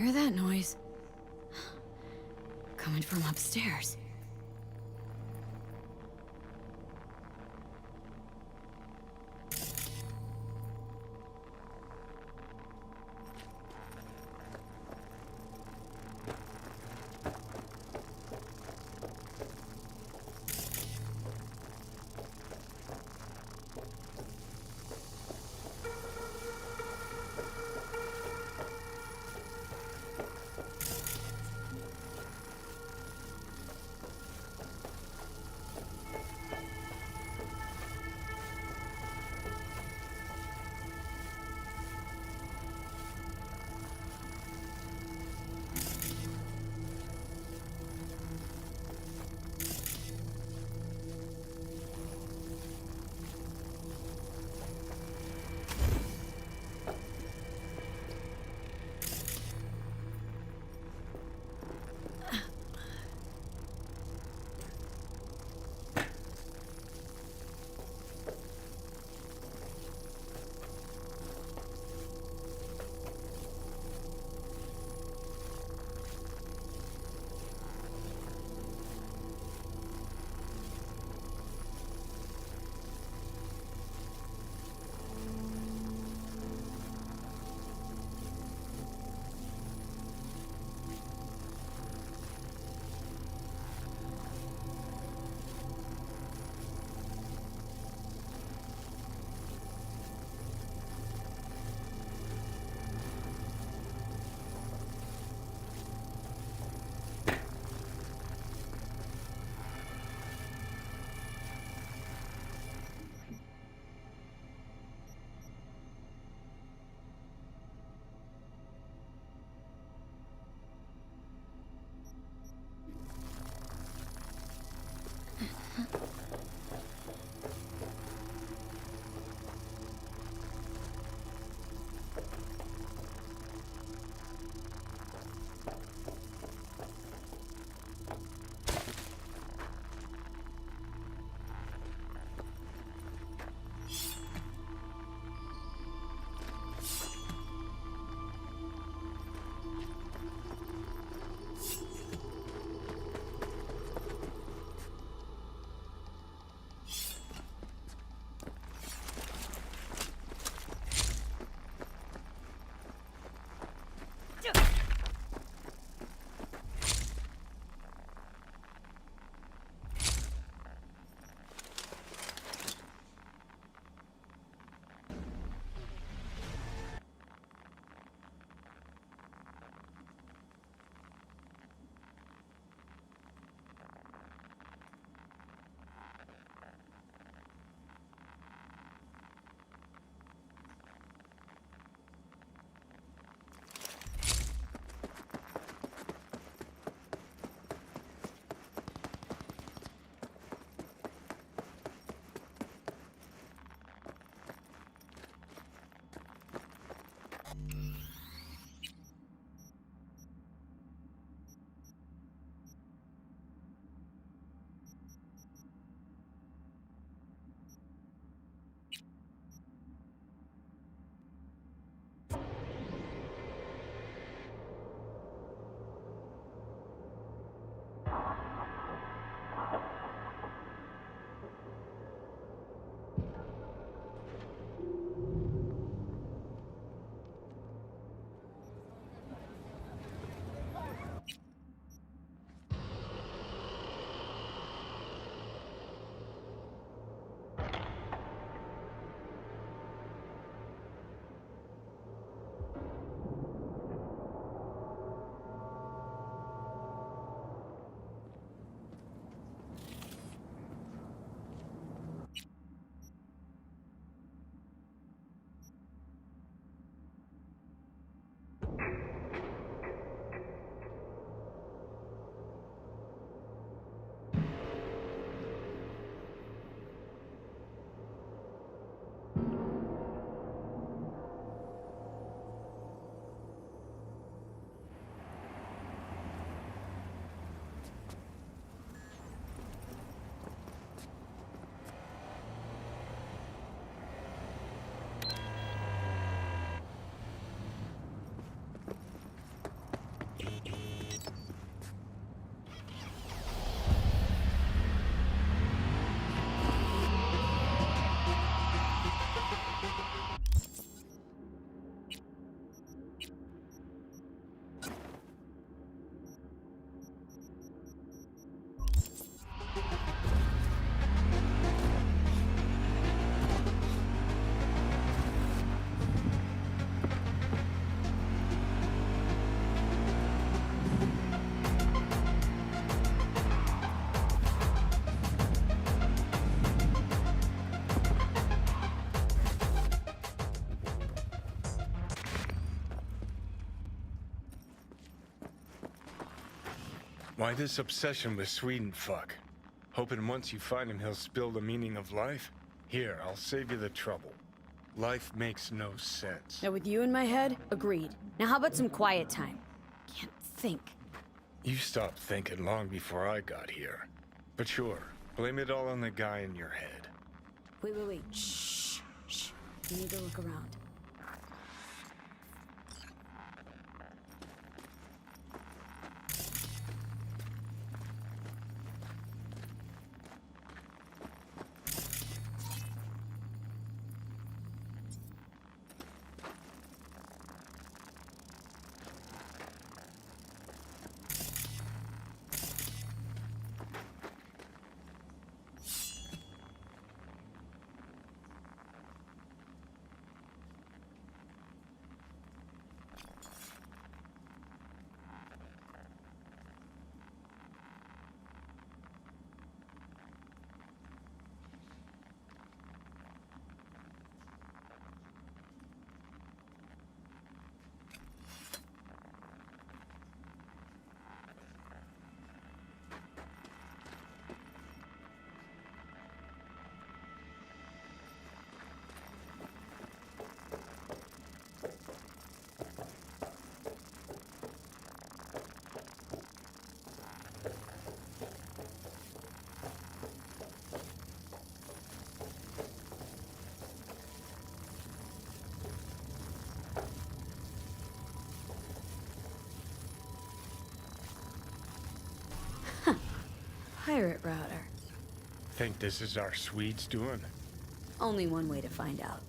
Hear that noise? Coming from upstairs. Why this obsession with Sweden fuck? Hoping once you find him he'll spill the meaning of life? Here, I'll save you the trouble. Life makes no sense. Now with you in my head, agreed. Now how about some quiet time? Can't think. You stopped thinking long before I got here. But sure, blame it all on the guy in your head. Wait. Shh. You need to look around. Pirate router. Think this is our Swedes doing? Only one way to find out.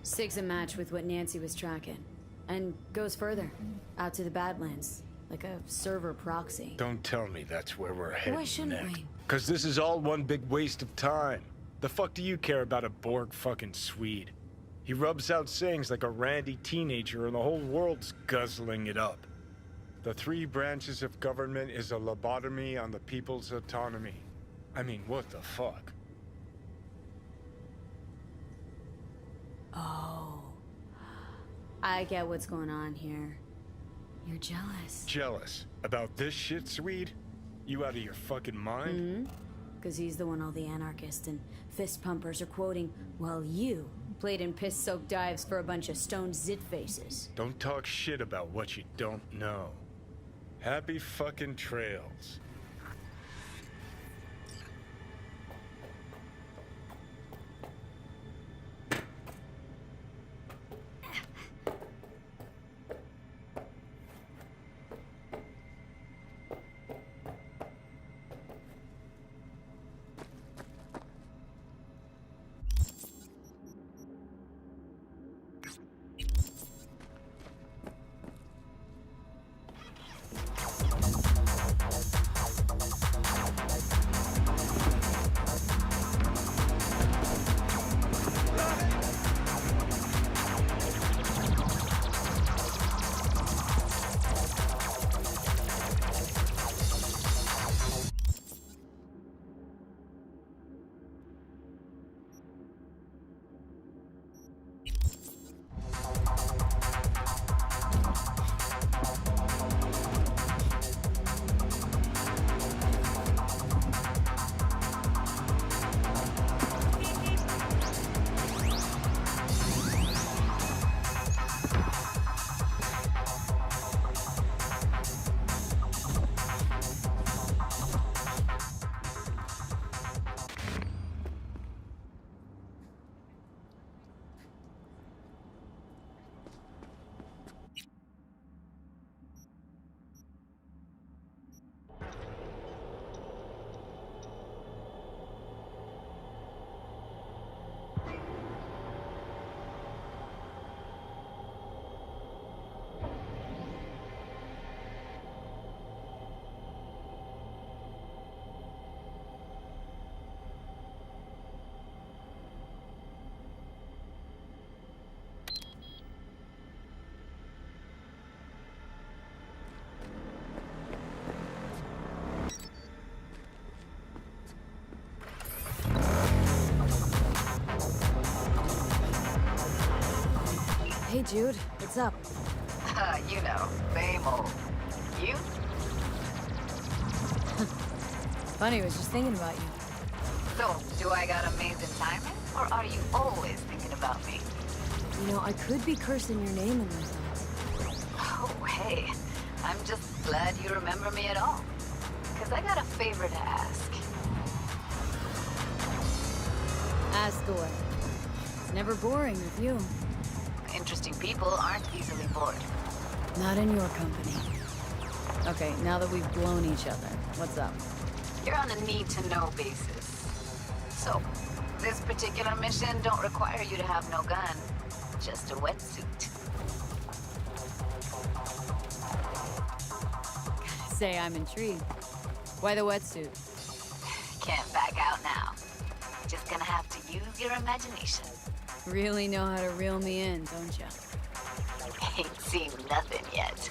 Sig's a match with what Nancy was tracking. And goes further, out to the Badlands, like a server proxy. Don't tell me that's where we're heading. Why shouldn't we? Because this is all one big waste of time. The fuck do you care about a Borg fucking Swede? He rubs out sayings like a randy teenager and the whole world's guzzling it up. The three branches of government is a lobotomy on the people's autonomy. I mean, what the fuck? Oh. I get what's going on here. You're jealous. Jealous? About this shit, Swede? You out of your fucking mind? Mm-hmm. Because he's the one all the anarchists and fist pumpers are quoting, while you played in piss-soaked dives for a bunch of stoned zit-faces. Don't talk shit about what you don't know. Happy fucking trails. Hey, Jude. What's up? You know, same old. You? Funny, I was just thinking about you. So, do I got amazing timing? Or are you always thinking about me? You know, I could be cursing your name in my thoughts. Oh, hey. I'm just glad you remember me at all. Because I got a favor to ask. Ask away. It's never boring with you. Interesting people aren't easily bored. Not in your company. Okay, now that we've blown each other, what's up? You're on a need-to-know basis. So, this particular mission don't require you to have no gun. Just a wetsuit. Say I'm intrigued. Why the wetsuit? Can't back out now. Just gonna have to use your imagination. Really know how to reel me in, don't ya? Ain't seen nothing yet.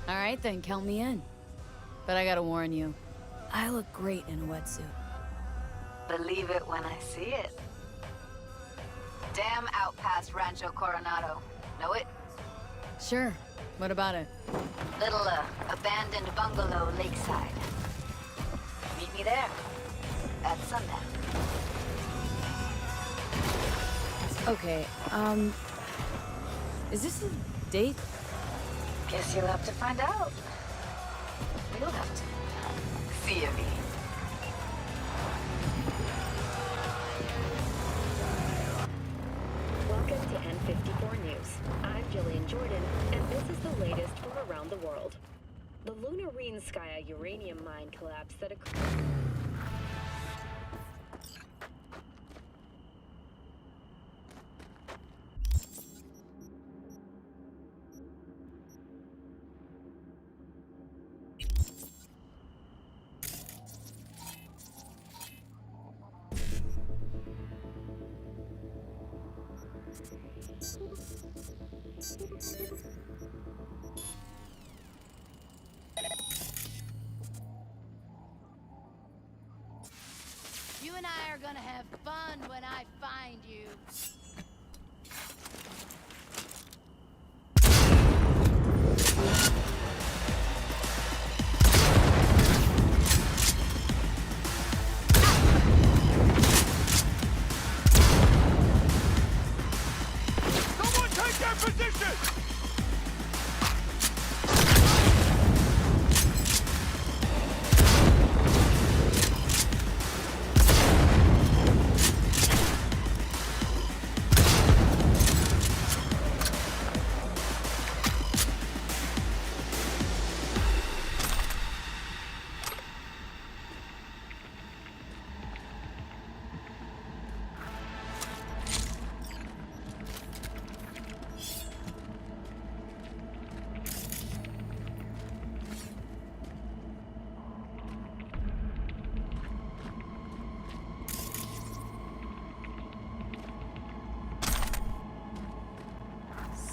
All right, then, count me in. But I gotta warn you, I look great in a wetsuit. Believe it when I see it. Dam out past Rancho Coronado. Know it? Sure. What about it? Little, abandoned bungalow lakeside. Meet me there. At sundown. Okay, is this a date? Guess you'll have to find out. You'll have to. See you, V. Welcome to N54 News. I'm Jillian Jordan, and this is the latest from around the world. The Lunarinskaya uranium mine collapse that occurred. You and I are gonna have fun when I find you. Someone take their position!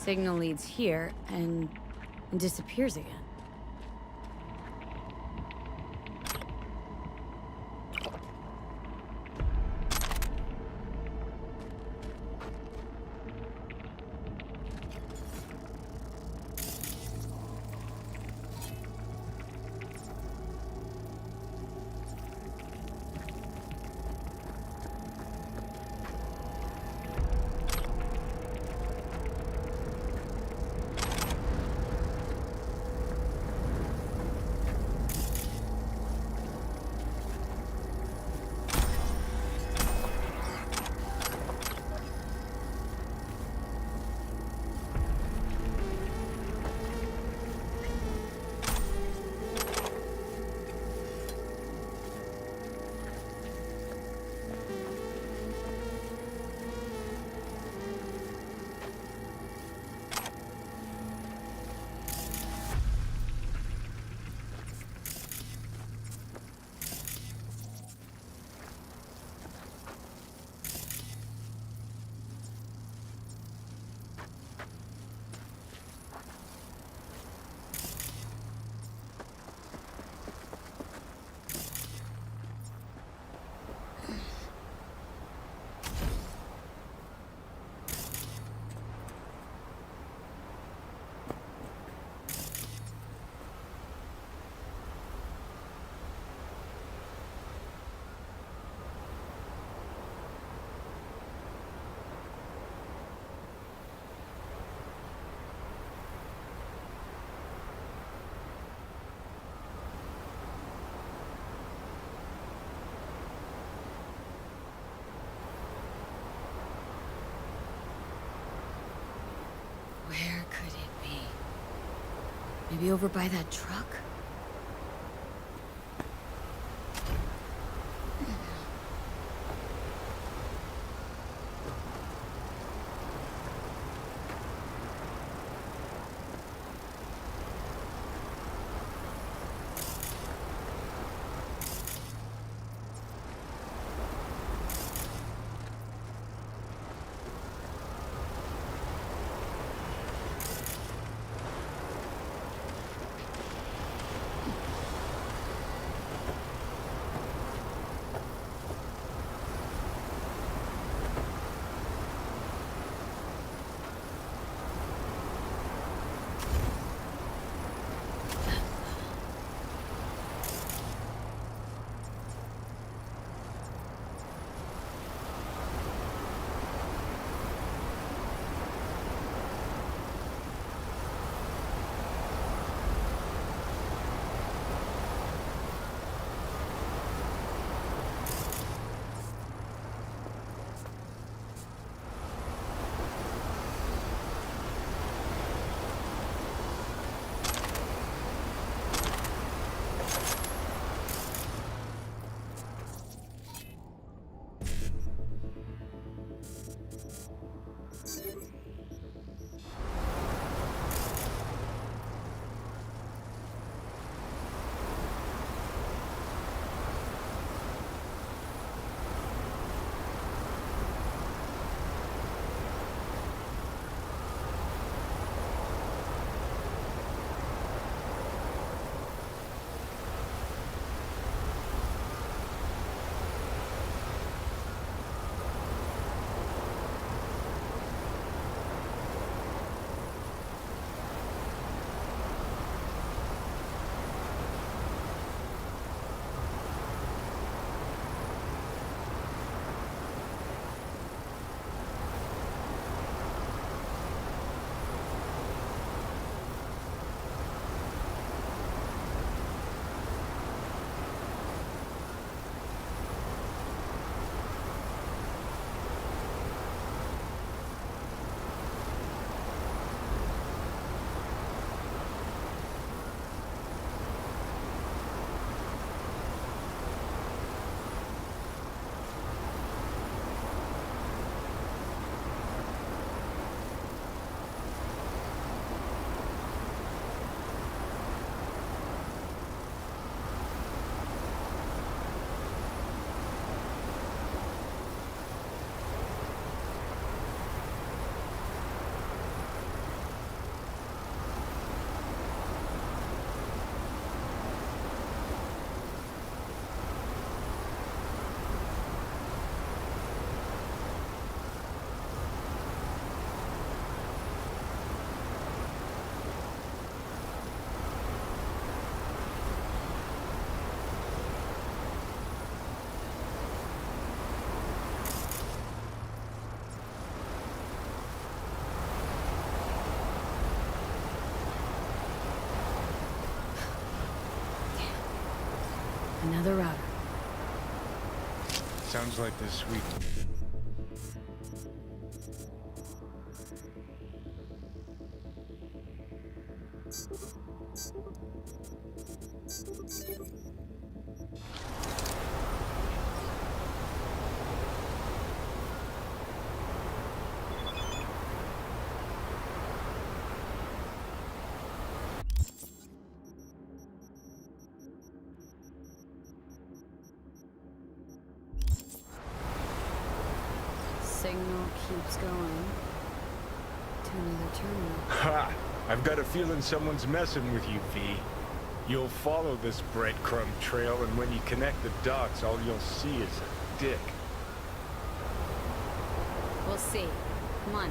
Signal leads here and disappears again. Where could it be? Maybe over by that truck? Another router. Sounds like this sweet. Signal keeps going to another terminal. Ha! I've got a feeling someone's messing with you, V. You'll follow this breadcrumb trail, and when you connect the dots, all you'll see is a dick. We'll see. Come on.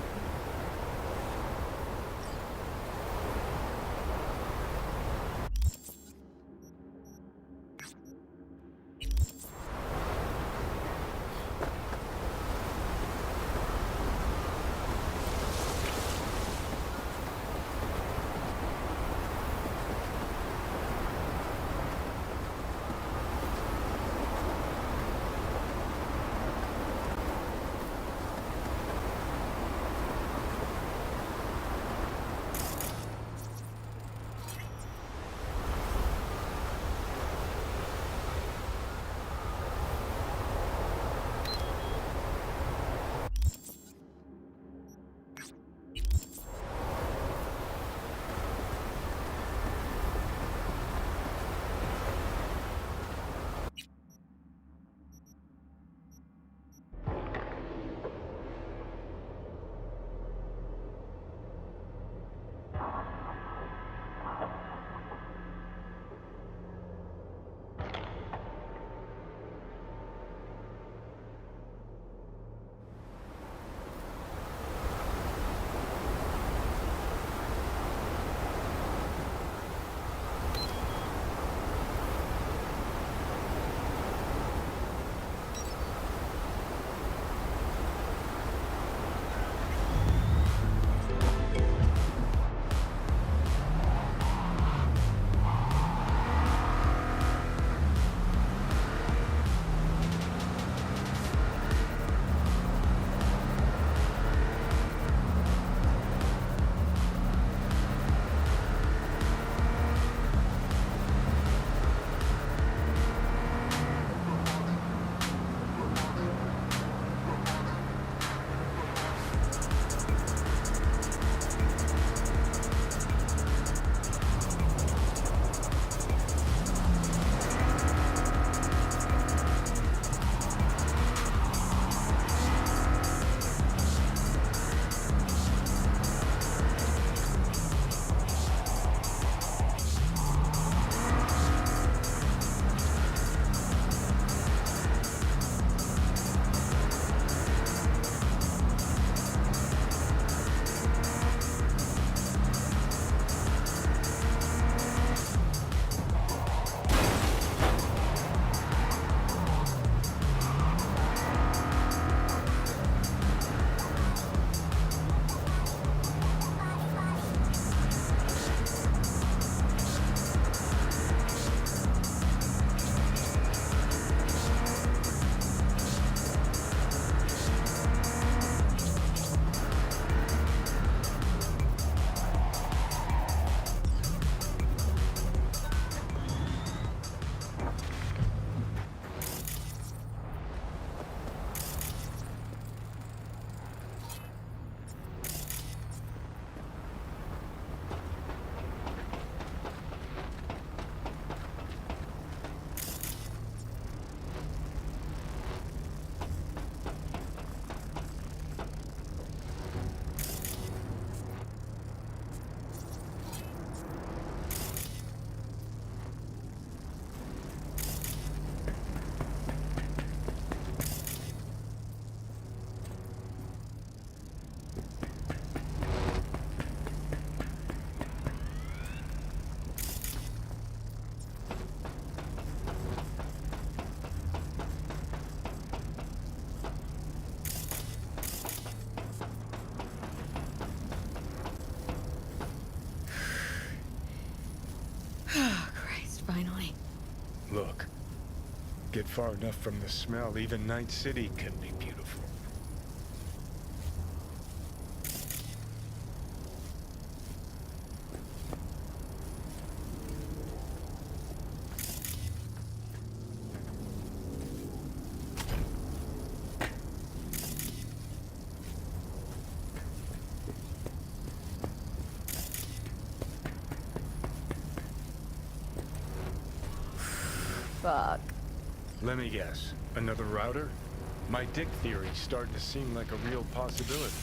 Finally. Look, Get far enough from the smell, even Night City can be beautiful. Fuck. Let me guess. Another router? My dick theory's starting to seem like a real possibility.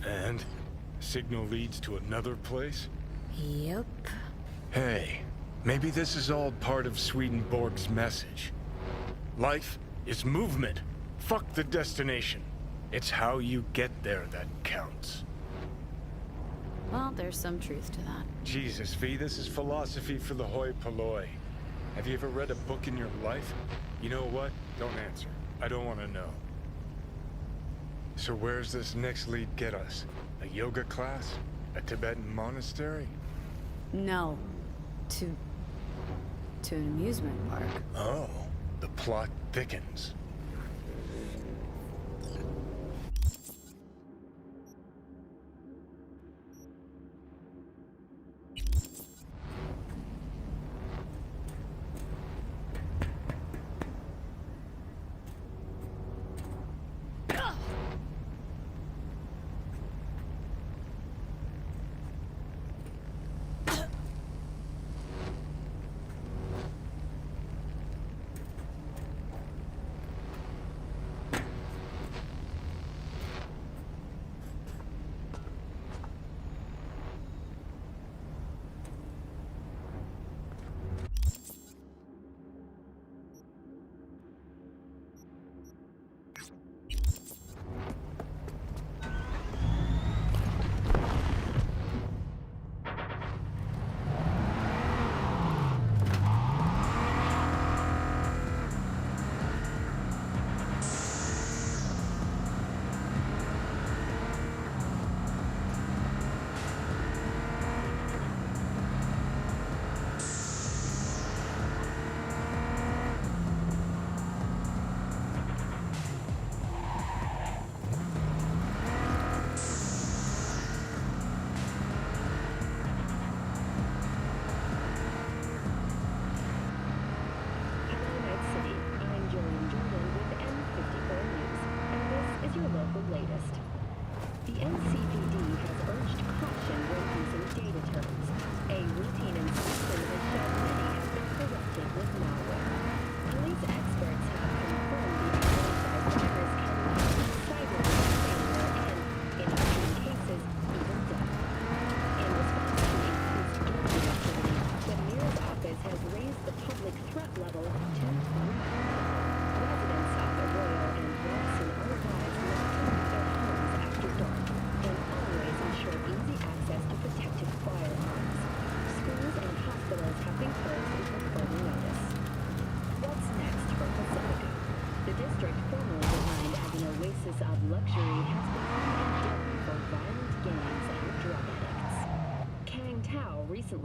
And? Signal leads to another place? Yep. Hey, maybe this is all part of Swedenborg's message. Life is movement. Fuck the destination. It's how you get there that counts. Well, there's some truth to that. Jesus, V, this is philosophy for the hoi polloi. Have you ever read a book in your life? You know what? Don't answer. I don't want to know. So where's this next lead get us? A yoga class? A Tibetan monastery? No. To an amusement park. Oh, the plot thickens.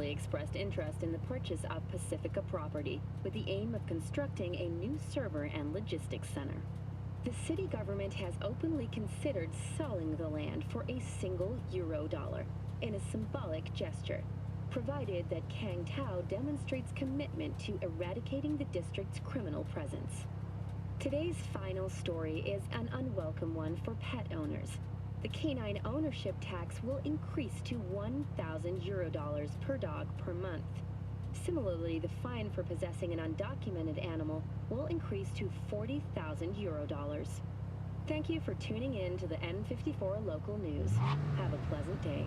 Expressed interest in the purchase of Pacifica property with the aim of constructing a new server and logistics center. The city government has openly considered selling the land for a single $1 in a symbolic gesture, provided that Kang Tao demonstrates commitment to eradicating the district's criminal presence. Today's final story is an unwelcome one for pet owners. The canine ownership tax will increase to €1,000 per dog per month. Similarly, the fine for possessing an undocumented animal will increase to €40,000. Thank you for tuning in to the N54 local news. Have a pleasant day.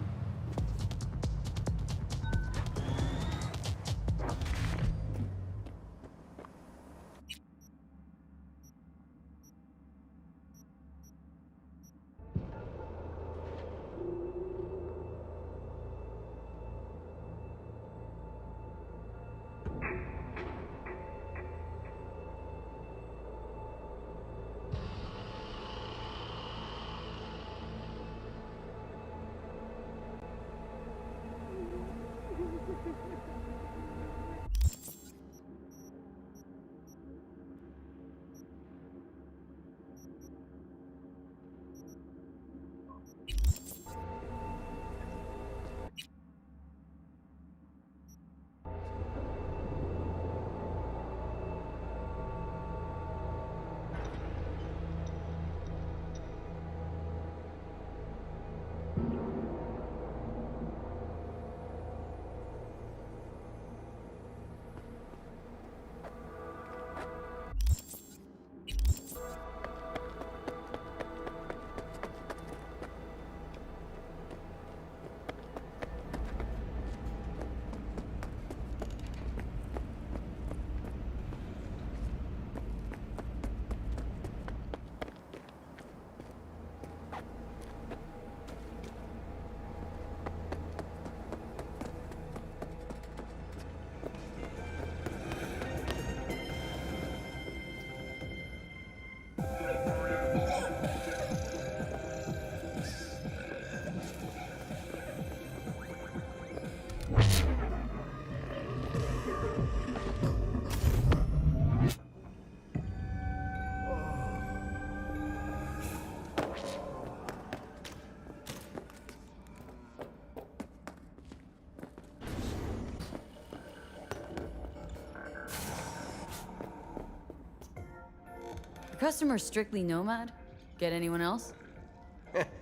The customer's strictly nomad? Get anyone else?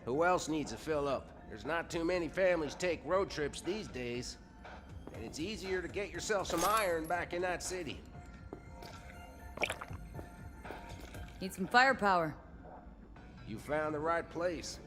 Who else needs a fill up? There's not too many families take road trips these days. And it's easier to get yourself some iron back in that city. Need some firepower. You found the right place.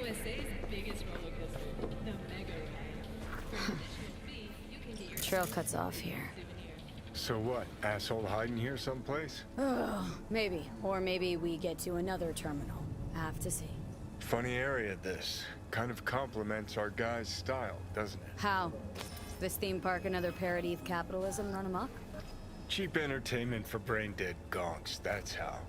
USA's biggest roller coaster, the Mega Ride. For an additional fee, you can get your Trail cuts off here. So what? Asshole hiding here someplace? Oh, maybe. Or maybe we get to another terminal. Have to see. Funny area, this. Kind of complements our guy's style, doesn't it? How? This theme park another parody of capitalism run amok? Cheap entertainment for brain-dead gonks, that's how.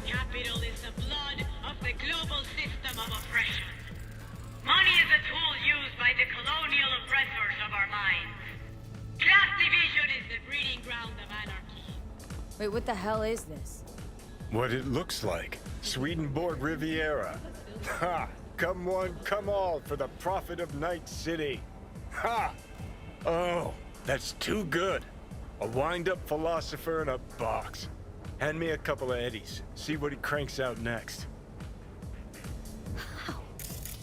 Capital is the blood of the global system of oppression. Money is a tool used by the colonial oppressors of our minds. Class division is the breeding ground of anarchy. Wait, what the hell is this? What it looks like. Swedenborg Riviera. Ha! Come one, come all for the profit of Night City. Ha! Oh, that's too good. A wind-up philosopher in a box. Hand me a couple of eddies. See what he cranks out next.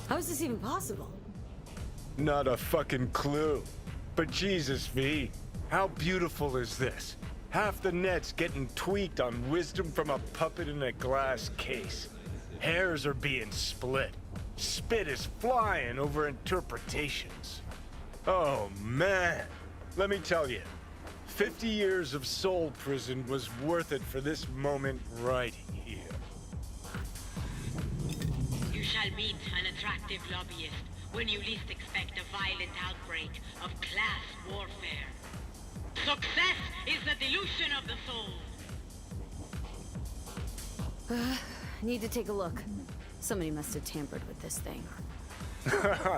How is this even possible? Not a fucking clue. But Jesus, V, how beautiful is this? Half the net's getting tweaked on wisdom from a puppet in a glass case. Hairs are being split. Spit is flying over interpretations. Oh, man. Let me tell you, 50 years of soul prison was worth it for this moment right here. You shall meet an attractive lobbyist when you least expect a violent outbreak of class warfare. Success is the dilution of the soul. Need to take a look. Somebody must have tampered with this thing.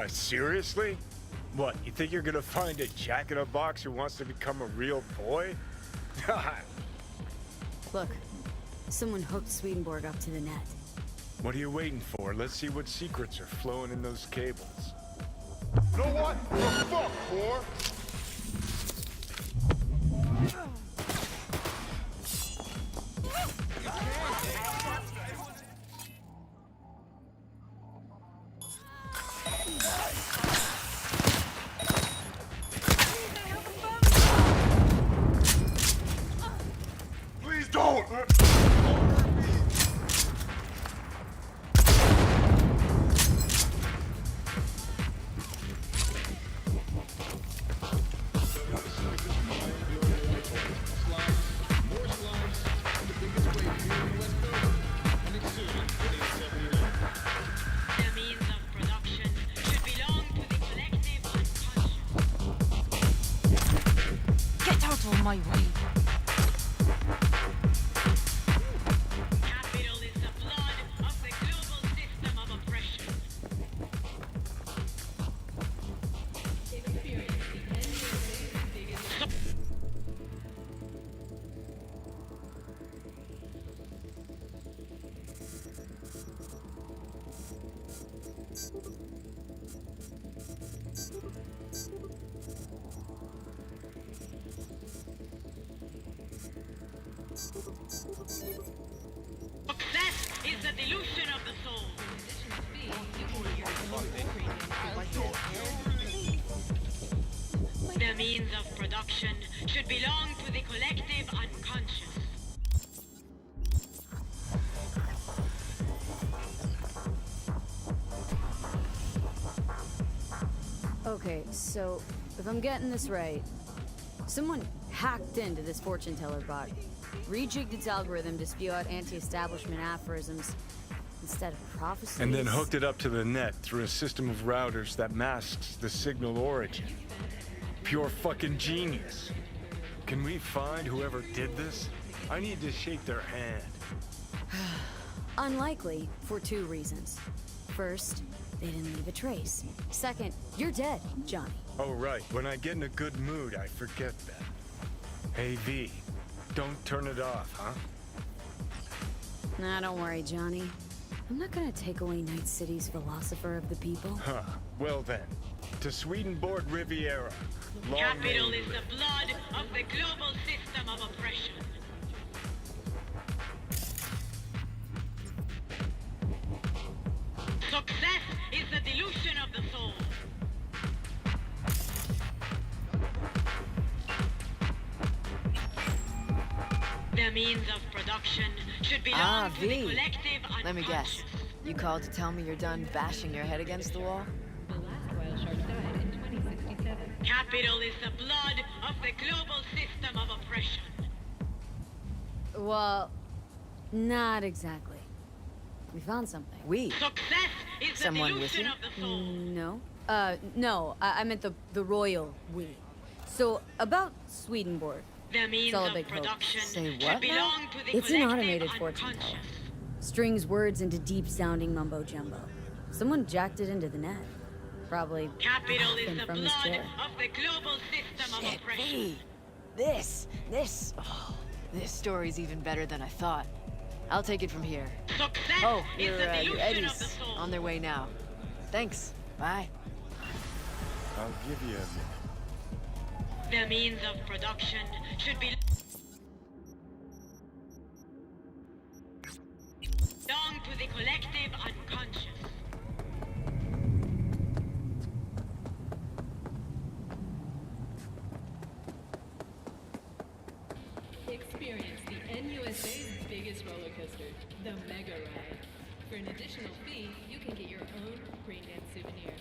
Seriously? What, you think you're gonna find a jack-in-a-box who wants to become a real boy? Look, someone hooked Swedenborg up to the net. What are you waiting for? Let's see what secrets are flowing in those cables. You know what? The fuck, whore? Please don't! The means of production should belong to the collective unconscious. Get out of my way. Capital is the blood of the global system of oppression. Success is the dilution of the soul. The means of production should belong to the collective unconscious. Okay, so if I'm getting this right, someone hacked into this fortune teller bot, rejigged its algorithm to spew out anti-establishment aphorisms instead of prophecies. And then hooked it up to the net through a system of routers that masks the signal origin. Pure fucking genius. Can we find whoever did this? I need to shake their hand. Unlikely for two reasons. First, they didn't leave a trace. Second, you're dead, Johnny. Oh, right. When I get in a good mood, I forget that. Hey, V, don't turn it off, huh? Nah, don't worry, Johnny. I'm not gonna take away Night City's philosopher of the people. Huh. Well then, to Swedenborg Riviera. Long Capital may is the blood of the global system of oppression. The means of production should belong to the V. collective unconscious. Let me guess. You called to tell me you're done bashing your head against the wall? The last whale shark died in 2067. Capital is the blood of the global system of oppression. Well, not exactly. We found something. We? Success is the Someone with dilution you? of the soul. No. No. I meant the royal we. So, about Swedenborg. The means It's all a of big hoax. production Say should what now? belong to the It's an collective automated fortune unconscious. teller. Strings words into deep-sounding mumbo-jumbo. Someone jacked it into the net. Probably Capital is the from his blood chair. of the global system of oppression. Hey, this story's even better than I thought. I'll take it from here. Success Oh, is your the dilution of the Eddies soul. on their way now. Thanks. Bye. I'll give you a minute. The means of production should belong to the collective unconscious. Experience the NUSA's biggest roller coaster, the Mega Ride. For an additional fee, you can get your own Braindead souvenir.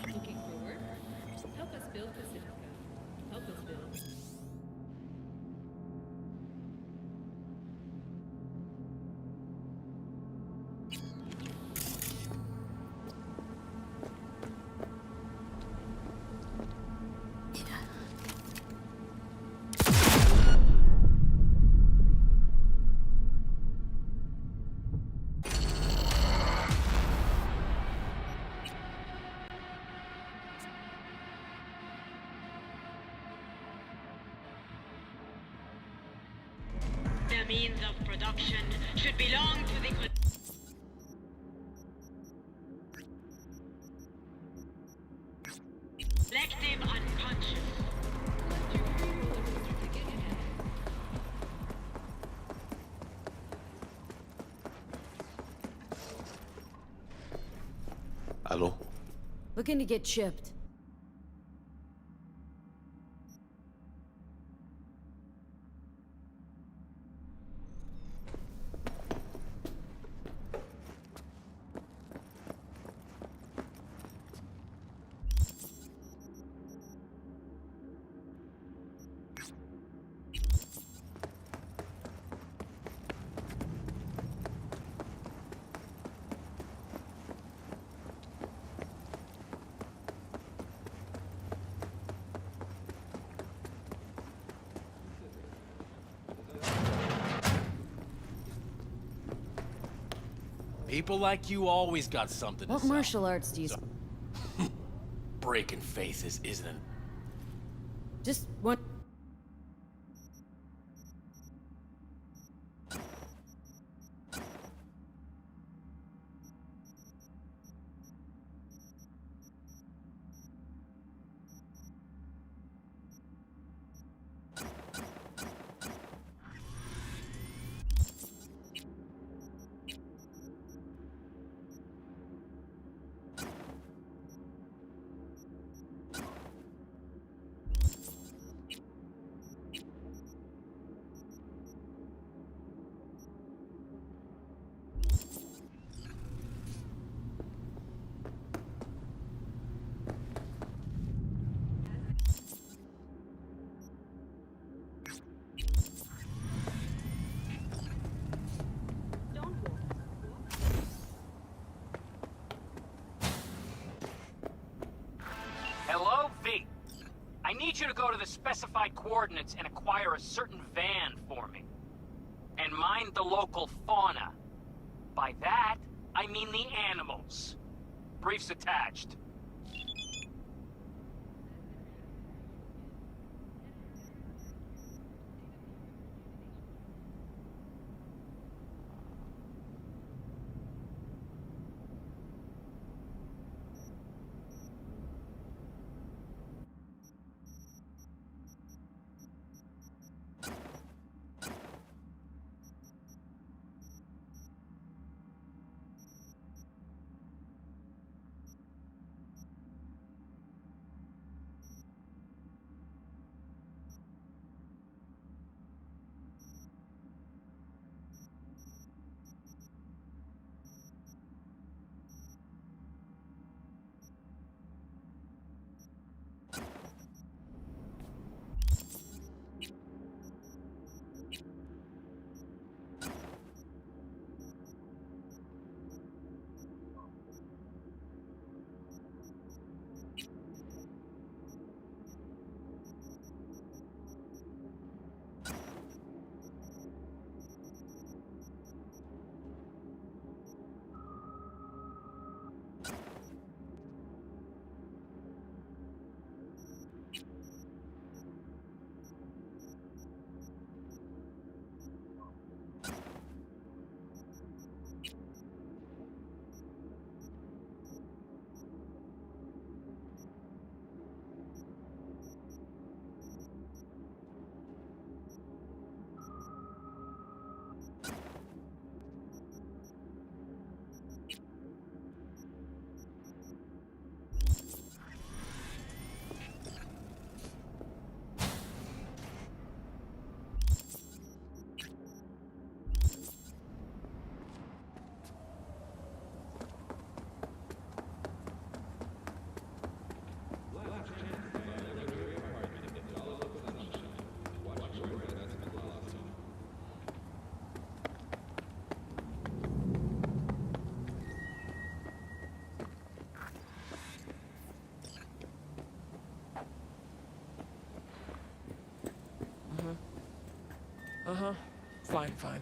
Looking for work? Help us build Pacifica. Help us build. The means of production should belong to the collective unconscious. Hello? Looking to get chipped. People like you always got something to What sell. martial arts do you... Breaking faces isn't an... Just one... identified coordinates and acquire a certain van for me. And mind the local fauna. By that, I mean the animals. Briefs attached. Fine, fine.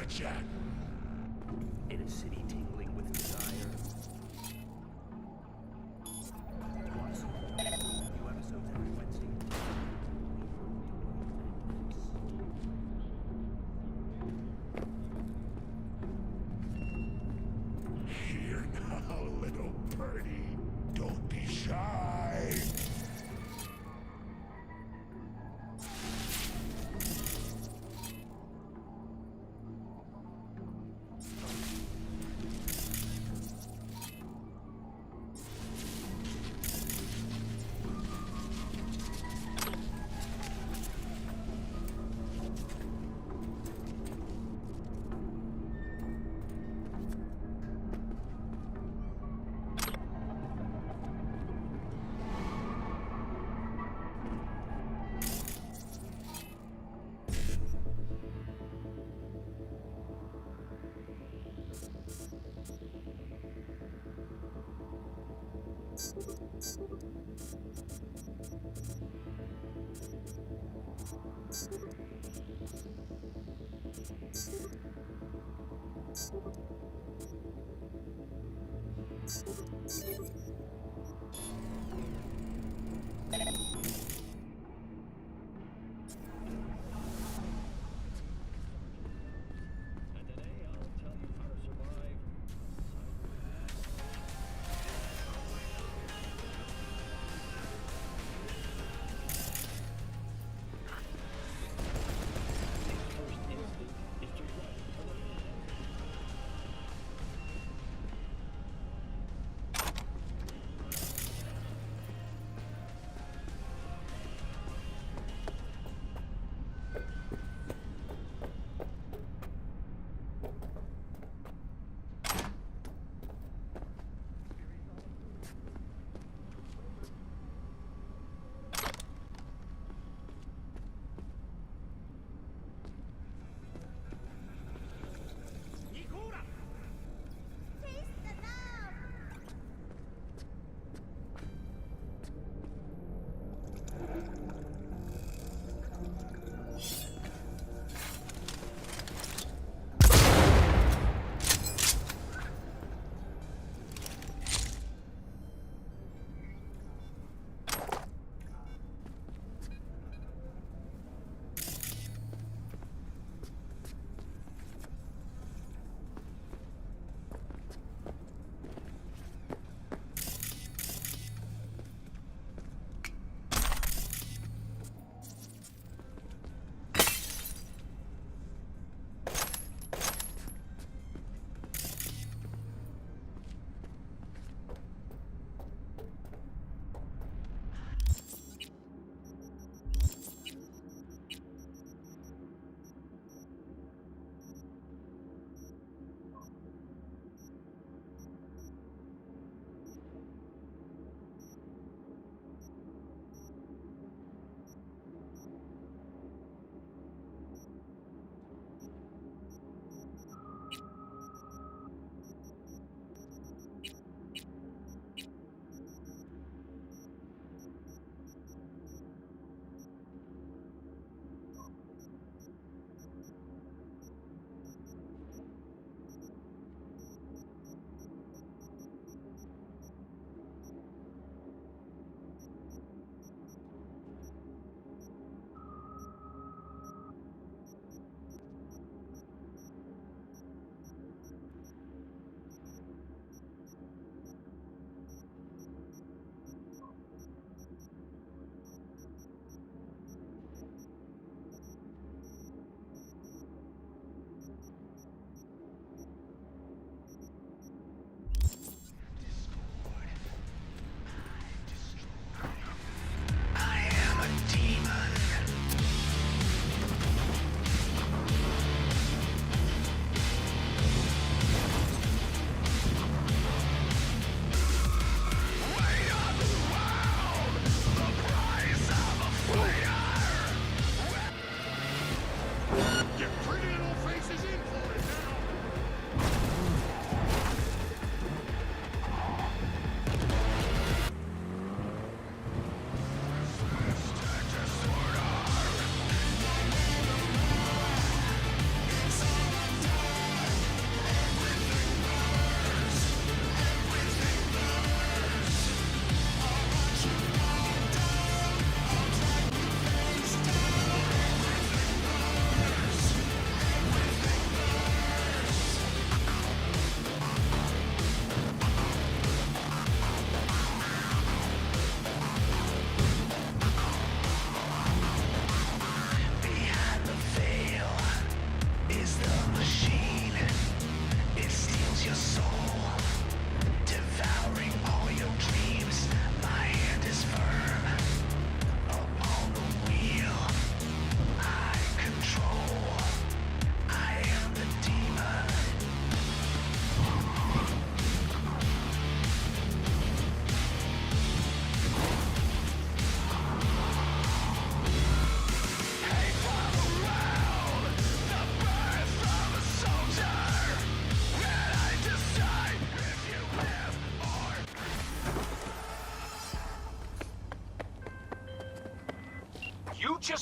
Jack. In a city tingling with desire. Want to see new episodes every Wednesday? security. Don't be shy.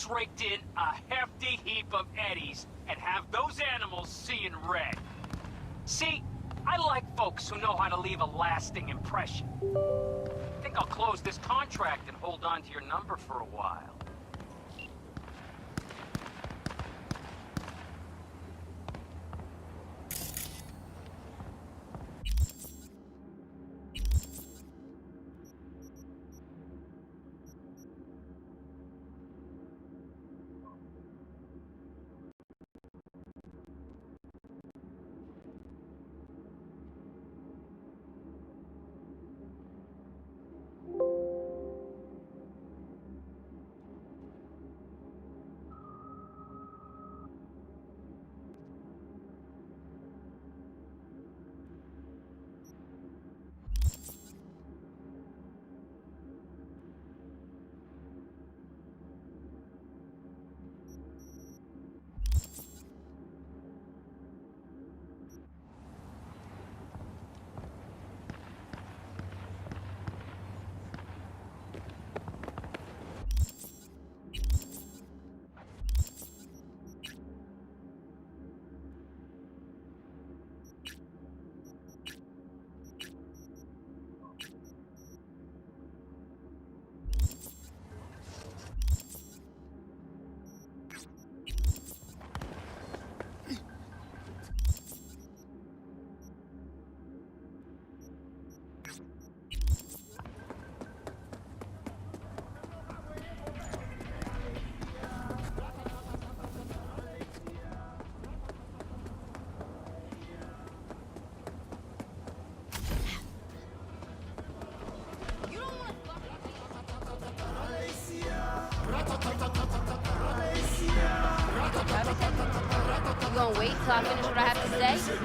just raked in a hefty heap of eddies and have those animals seeing red. See, I like folks who know how to leave a lasting impression. I think I'll close this contract and hold on to your number for a while. You gonna wait till I finish what I have to say?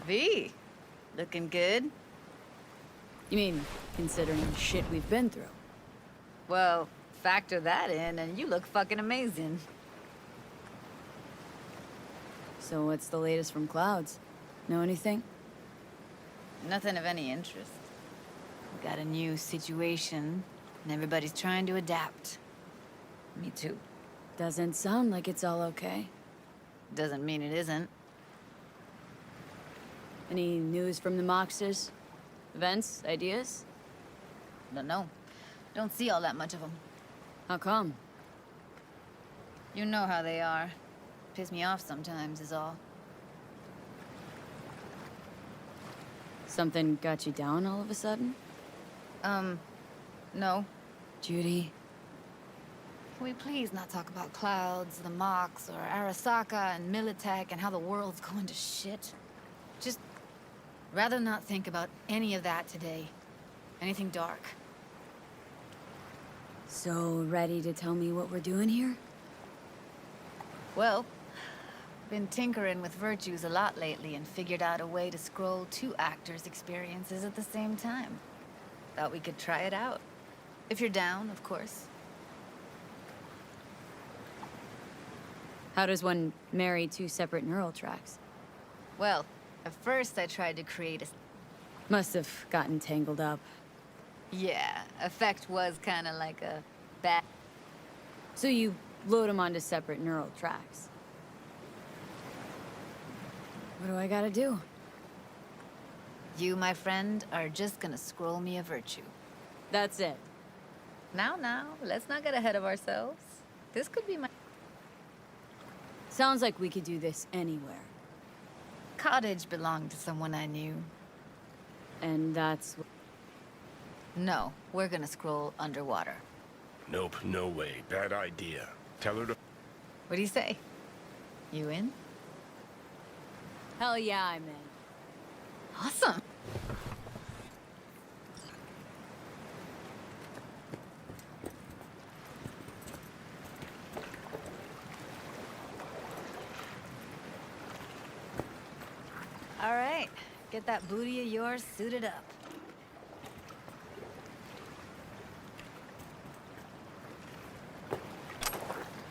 V, Looking good? You mean, considering the shit we've been through? Well, factor that in and you look fucking amazing. So what's the latest from Clouds? Know anything? Nothing of any interest. We got a new situation, and everybody's trying to adapt. Me too. Doesn't sound like it's all okay. Doesn't mean it isn't. Any news from the Moxers? Events? Ideas? Don't know. Don't see all that much of them. How come? You know how they are. Piss me off sometimes is all. Something got you down all of a sudden? No. Judy? Can we please not talk about Clouds, the Mox, or Arasaka and Militech and how the world's going to shit? Just rather not think about any of that today. Anything dark. So, ready to tell me what we're doing here? Well, been tinkering with virtues a lot lately and figured out a way to scroll 2 actors' experiences at the same time. Thought we could try it out. If you're down, of course. How does one marry 2 separate neural tracks? Well, at first I tried to create a... Must have gotten tangled up. Yeah, effect was kind of like a bad... So you load them onto separate neural tracks. What do I gotta do? You, my friend, are just gonna scroll me a virtue. That's it. Now, let's not get ahead of ourselves. This could be my... Sounds like we could do this anywhere. Cottage belonged to someone I knew. And that's... No, we're gonna scroll underwater. Nope, no way. Bad idea. Tell her to... What do you say? You in? Hell yeah, I'm in. Awesome. All right, get that booty of yours suited up.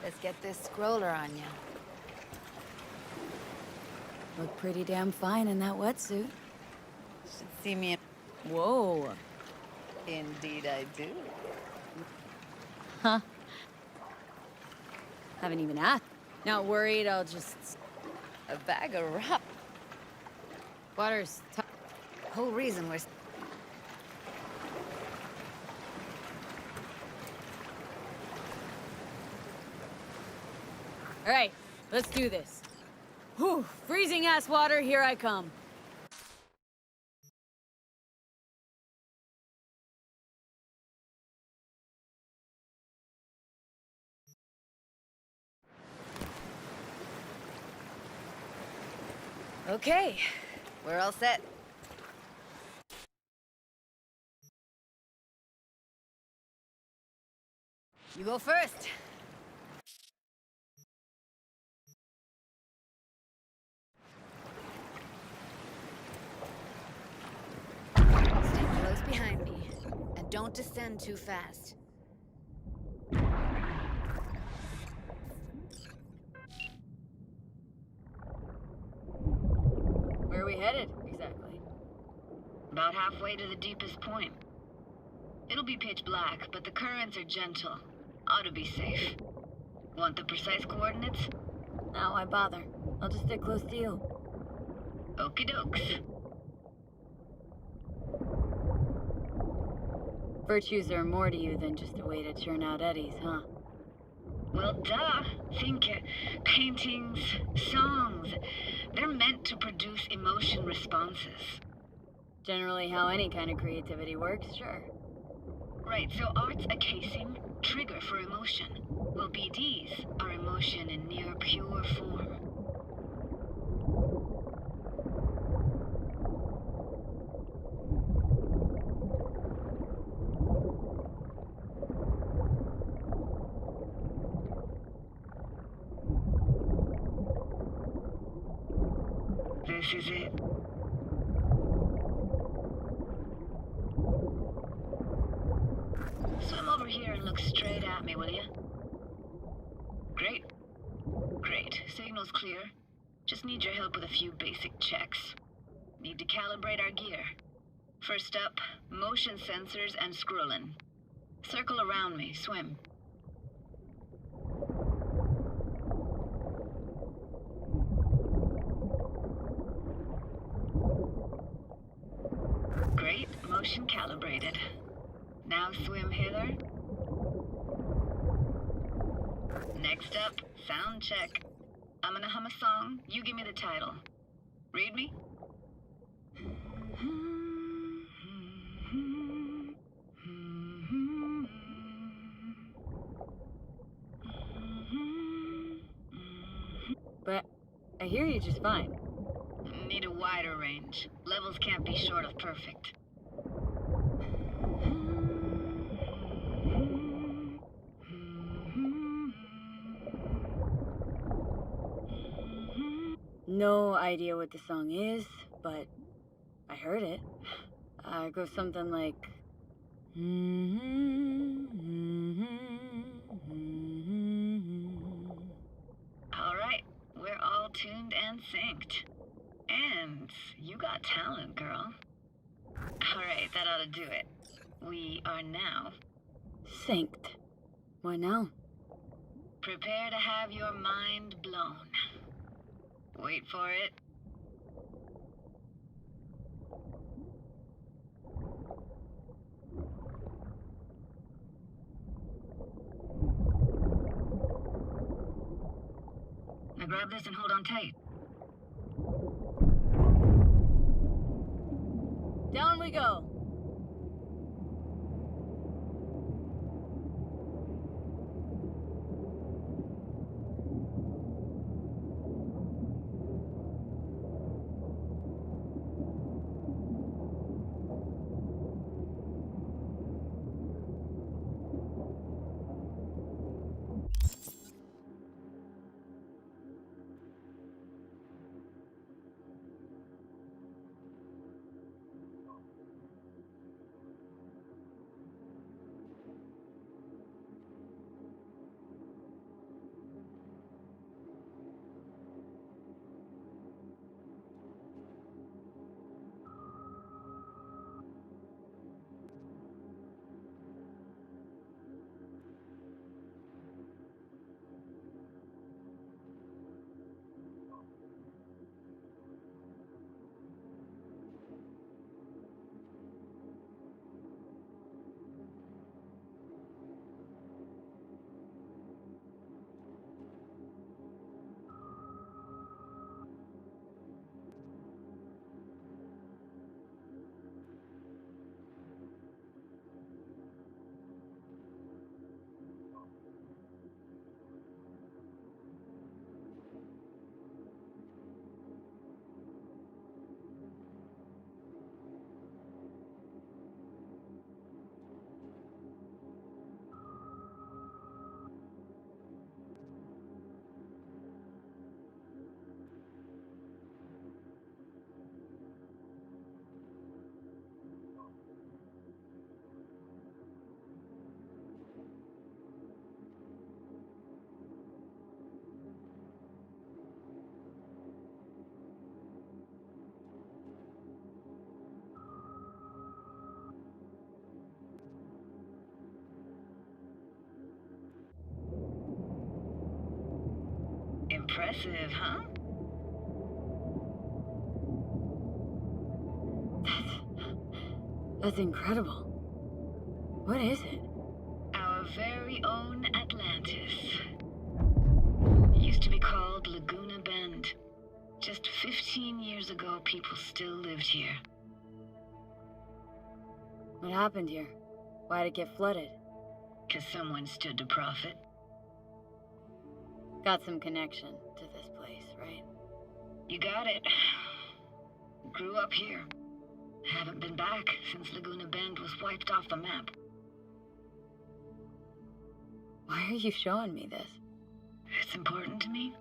Let's get this scroller on you. Look pretty damn fine in that wetsuit. Should see me in... Whoa. Indeed I do. Huh. Haven't even asked. Not worried, I'll just... A bag of rocks. Water's tough. Whole reason we're... All right, let's do this. Whew, freezing ass water, here I come. Okay, we're all set. You go first. Stay close behind me, and don't descend too fast. Where are we headed, exactly? About halfway to the deepest point. It'll be pitch black, but the currents are gentle. Ought to be safe. Want the precise coordinates? No, why bother? I'll just stick close to you. Okie dokes. Virtues are more to you than just a way to churn out eddies, huh? Well, duh. Think paintings, songs. They're meant to produce emotion responses. Generally how any kind of creativity works, sure. Right, so art's a casing, trigger for emotion. Well, BDs are emotion in near pure form. This is it. here and look straight at me, will you? Great. Great. Signal's clear. Just need your help with a few basic checks. Need to calibrate our gear. First up, motion sensors and scrolling. Circle around me, swim. Great, motion calibrated. Now swim hither. Next up, sound check. I'm gonna hum a song, you give me the title. Read me? But I hear you just fine. Need a wider range. Levels can't be short of perfect. No idea what the song is, but I heard it. It goes something like... All right, we're all tuned and synced. And you got talent, girl. All right, that ought to do it. We are now... synced. What now? Prepare to have your mind blown. Wait for it. Now grab this and hold on tight. Down we go. Impressive, huh? That's incredible. What is it? Our very own Atlantis. Used to be called Laguna Bend. Just 15 years ago, people still lived here. What happened here? Why'd it get flooded? 'Cause someone stood to profit. Got some connection to this place, right? You got it. Grew up here. Haven't been back since Laguna Bend was wiped off the map. Why are you showing me this? It's important to me.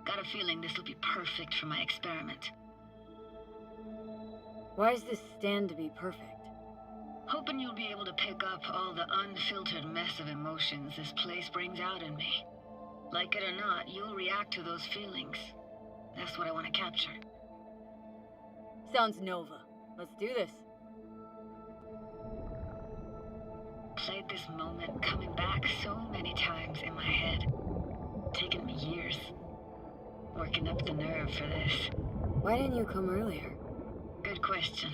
Got a feeling this will be perfect for my experiment. Why does this stand to be perfect? Hoping you'll be able to pick up all the unfiltered mess of emotions this place brings out in me. Like it or not, you'll react to those feelings. That's what I want to capture. Sounds Nova. Let's do this. Played this moment coming back so many times in my head. Taken me years. Working up the nerve for this. Why didn't you come earlier? Good question.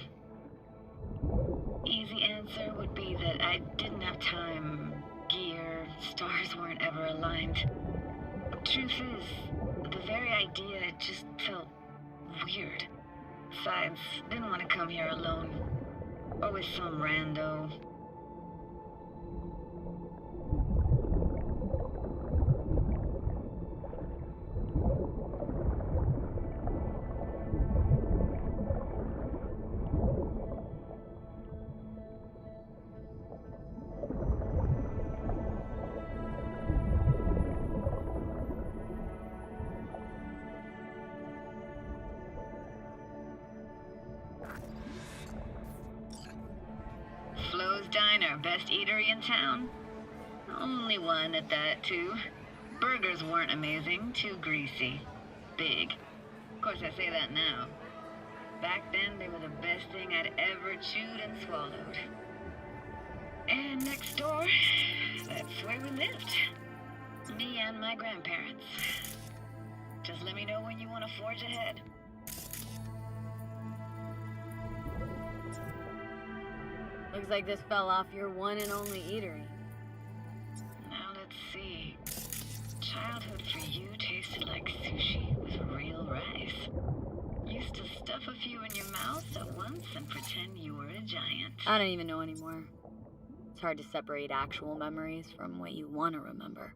Easy answer would be that I didn't have time, gear, stars weren't ever aligned. Truth is, the very idea just felt weird. Besides, didn't want to come here alone. Or with some rando. Flo's Diner, best eatery in town? Only one at that, too. Burgers weren't amazing, too greasy. Big. Of course, I say that now. Back then, they were the best thing I'd ever chewed and swallowed. And next door, that's where we lived. Me and my grandparents. Just let me know when you want to forge ahead. Looks like this fell off your one and only eatery. Now let's see. Childhood for you tasted like sushi with real rice. Used to stuff a few in your mouth at once and pretend you were a giant. I don't even know anymore. It's hard to separate actual memories from what you want to remember.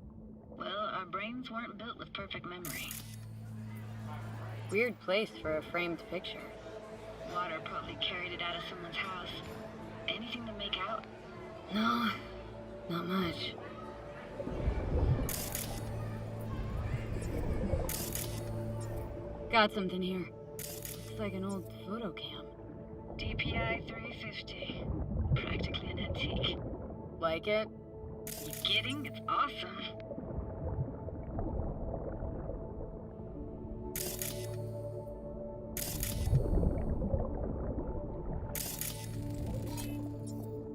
Well, our brains weren't built with perfect memory. Weird place for a framed picture. Water probably carried it out of someone's house. Anything to make out? No, not much. Got something here. Looks like an old photo cam. DPI 350. Practically an antique. Like it? You kidding? It's awesome.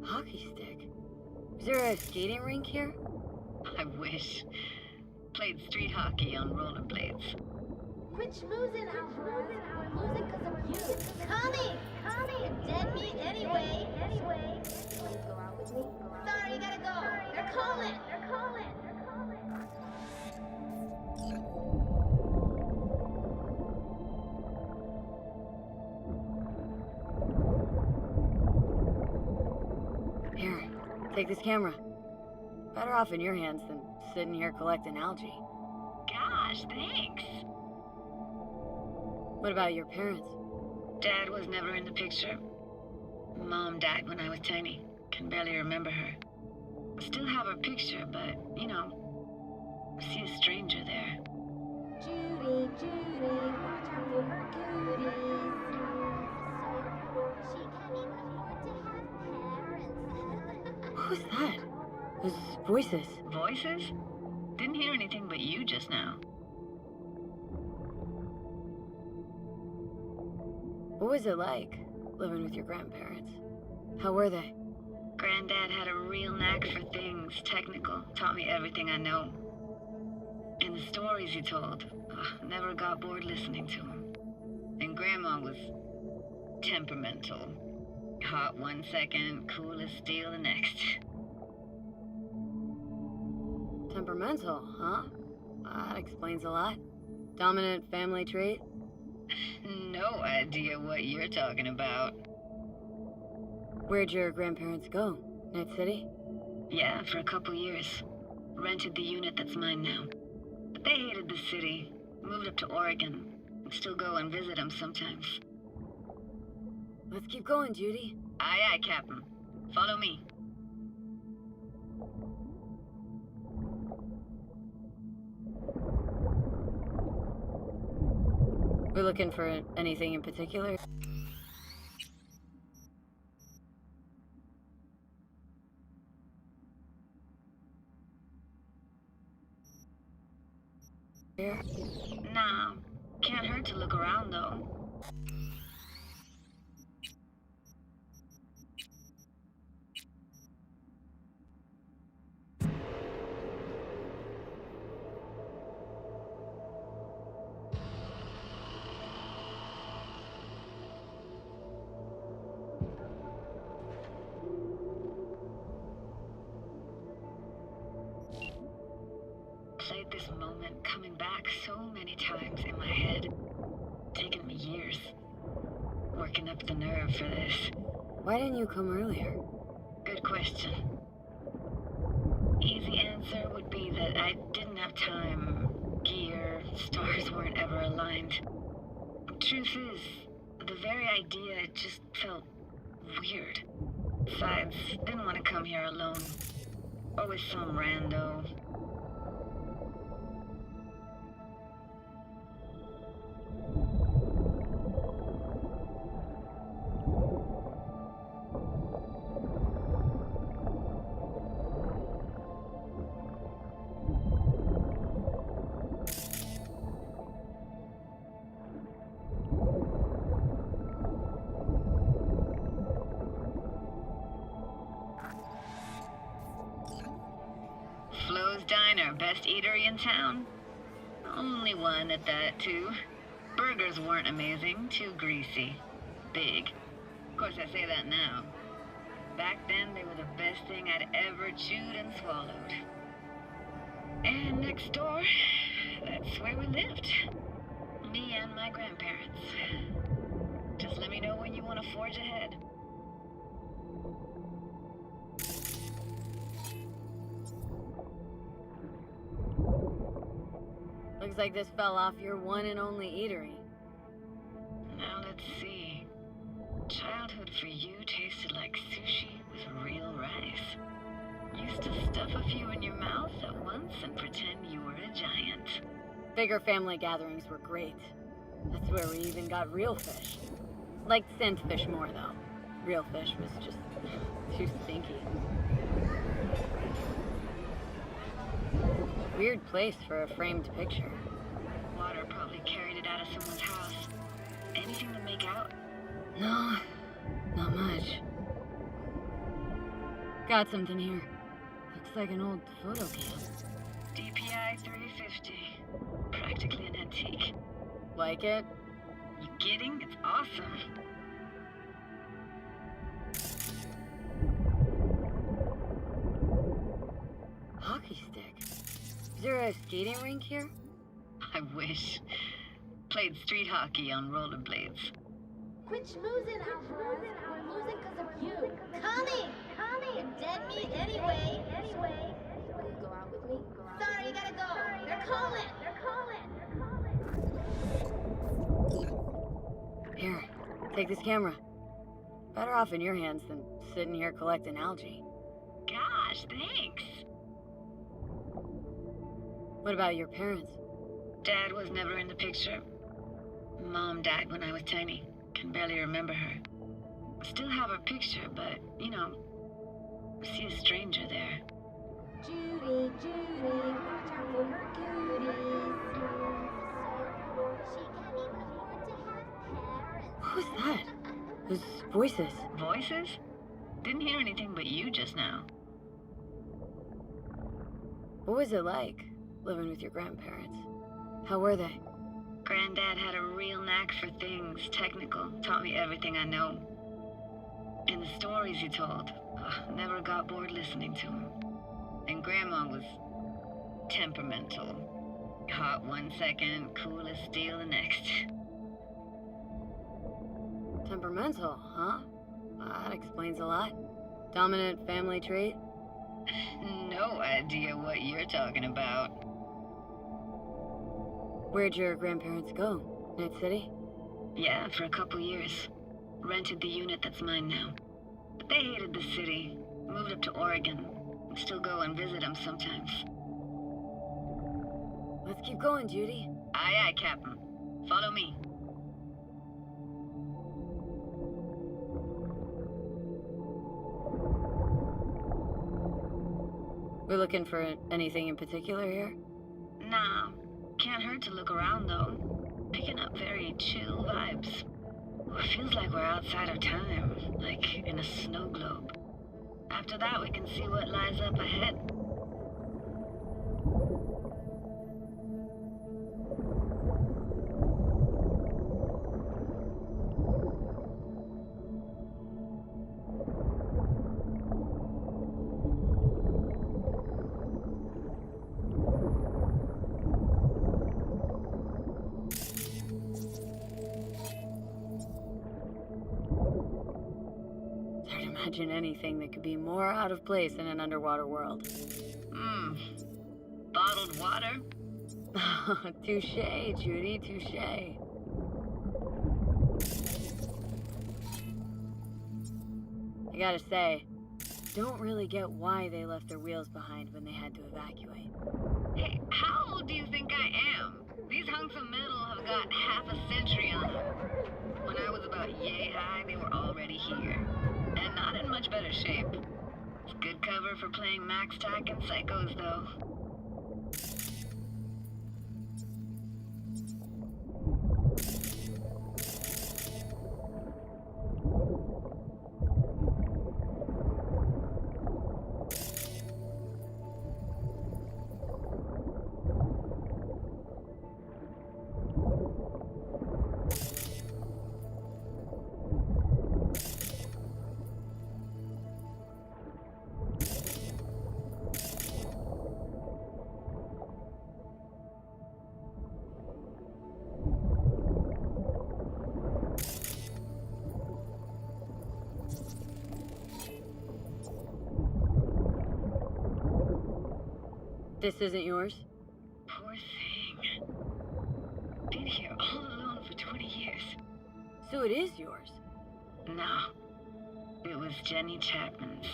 Hockey stick? Is there a skating rink here? I wish. Played street hockey on rollerblades. Quit schmoozing, Alvarez. We're losing because of you. Coming! You're dead meat anyway. Please go out with me. Sorry, you gotta go. They're calling. Here, take this camera. Better off in your hands than sitting here collecting algae. Gosh, thanks. What about your parents? Dad was never in the picture. Mom died when I was tiny. Can barely remember her. Still have her picture, but, you know, I see a stranger there. Judy, watch out for her cuties. She can't even afford to have parents. What was that? Those voices. Voices? Didn't hear anything but you just now. What was it like, living with your grandparents? How were they? Granddad had a real knack for things technical. Taught me everything I know. And the stories he told, never got bored listening to him. And Grandma was temperamental. Hot one second, cool as steel the next. Temperamental, huh? That explains a lot. Dominant family trait? No idea what you're talking about. Where'd your grandparents go? Night City? Yeah, for a couple years. Rented the unit that's mine now. But they hated the city. Moved up to Oregon. Still go and visit them sometimes. Let's keep going, Judy. Aye, aye, Captain. Follow me. We're looking for anything in particular? here? Nah, can't hurt to look around though. Played this moment coming back so many times in my head. Taken me years. Working up the nerve for this. Why didn't you come earlier? Good question. Easy answer would be that I didn't have time. Gear, stars weren't ever aligned. Truth is, the very idea just felt weird. Besides, didn't want to come here alone. Or with some rando. Flo's Diner, best eatery in town? Only one at that, too. Burgers weren't amazing, too greasy. Big. Of course, I say that now. Back then, they were the best thing I'd ever chewed and swallowed. And next door, that's where we lived. Me and my grandparents. Just let me know when you want to forge ahead. Looks like this fell off your one and only eatery. Now let's see. Childhood for you tasted like sushi with real rice. Used to stuff a few in your mouth at once and pretend you were a giant. Bigger family gatherings were great. That's where we even got real fish. Liked sand fish more, though. Real fish was just too stinky. Weird place for a framed picture. Water probably carried it out of someone's house. Anything to make out? No, not much. Got something here. Looks like an old photo cam. DPI 350. Practically an antique. Like it? You kidding? It's awesome. Hockey stick. Is there a skating rink here? I wish. Played street hockey on rollerblades. Quit schmoozing, Alvarez. We're losing because of you. Coming! You're dead meat anyway. Will you go out with me? Sorry, you gotta go. They're calling. Here, take this camera. Better off in your hands than sitting here collecting algae. Gosh, thanks. What about your parents? Dad was never in the picture. Mom died when I was tiny. Can barely remember her. Still have her picture, but, you know, see a stranger there. Judy, watch out for her cuties. She can't even afford to have parents. Who's that? Those voices. Voices? Didn't hear anything but you just now. What was it like, living with your grandparents? How were they? Granddad had a real knack for things technical. Taught me everything I know. And the stories he told, never got bored listening to him. And Grandma was temperamental. Hot one second, cool as steel the next. Temperamental, huh? That explains a lot. Dominant family trait? No idea what you're talking about. Where'd your grandparents go? Night City? Yeah, for a couple years. Rented the unit that's mine now. But they hated the city. Moved up to Oregon. Still go and visit them sometimes. Let's keep going, Judy. Aye, aye, Captain. Follow me. We're looking for anything in particular here? Nah, can't Can't hurt to look around, though. Picking up very chill vibes. Feels like we're outside of time, like in a snow globe. After that, we can see what lies up ahead. Imagine anything that could be more out of place in an underwater world. Bottled water? Touche, Judy, touche. I gotta say, don't really get why they left their wheels behind when they had to evacuate. Hey, how old do you think I am? These hunks of metal have got half a century on them. When I was about yay high, they were already here. And not in much better shape. It's good cover for playing Max Tack and Psychos, though. This isn't yours? Poor thing. Been here all alone for 20 years. So it is yours? No. It was Jenny Chapman's.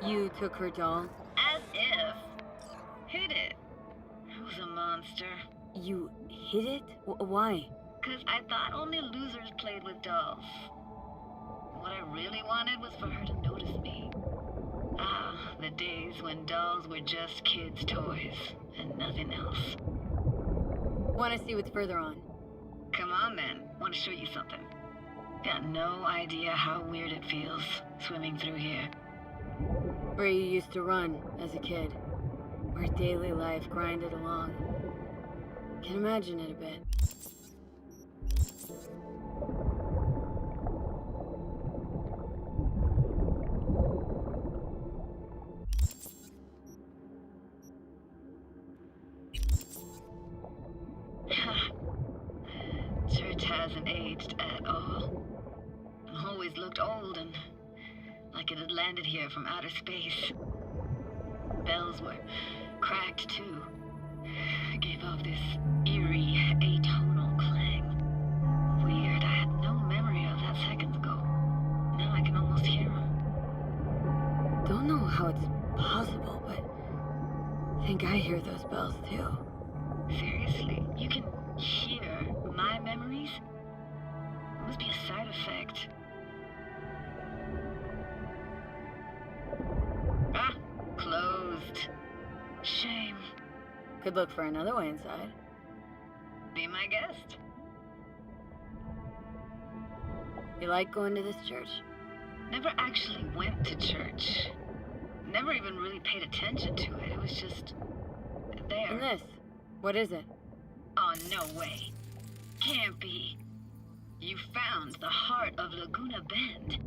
You took her doll? As if. Hid it. It was a monster. You hid it? Why? 'Cause I thought only losers played with dolls. What I really wanted was for her to notice me. Ah, the days when dolls were just kids' toys and nothing else. Want to see what's further on? Come on then, want to show you something. Got no idea how weird it feels swimming through here. Where you used to run as a kid. Where daily life grinded along. Can imagine it a bit. Church hasn't aged at all. Always looked old and like it had landed here from outer space. Bells were cracked too. Gave off this eerie, atonal clang. Weird, I had no memory of that seconds ago. Now I can almost hear them. Don't know how it's possible, but I think I hear those bells too. Seriously, you can hear my memories? It must be a side effect. Ah, closed. Shame. Could look for another way inside. Be my guest. You like going to this church? Never actually went to church. Never even really paid attention to it. It was just there. And this? What is it? Oh, no way. Can't be. You found the heart of Laguna Bend.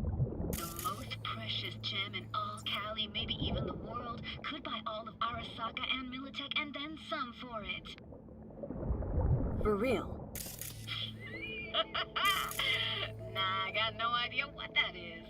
The most precious gem in all Cali, maybe even the world. Could buy all of Arasaka and Militech and then some for it. For real? Nah, I got no idea what that is.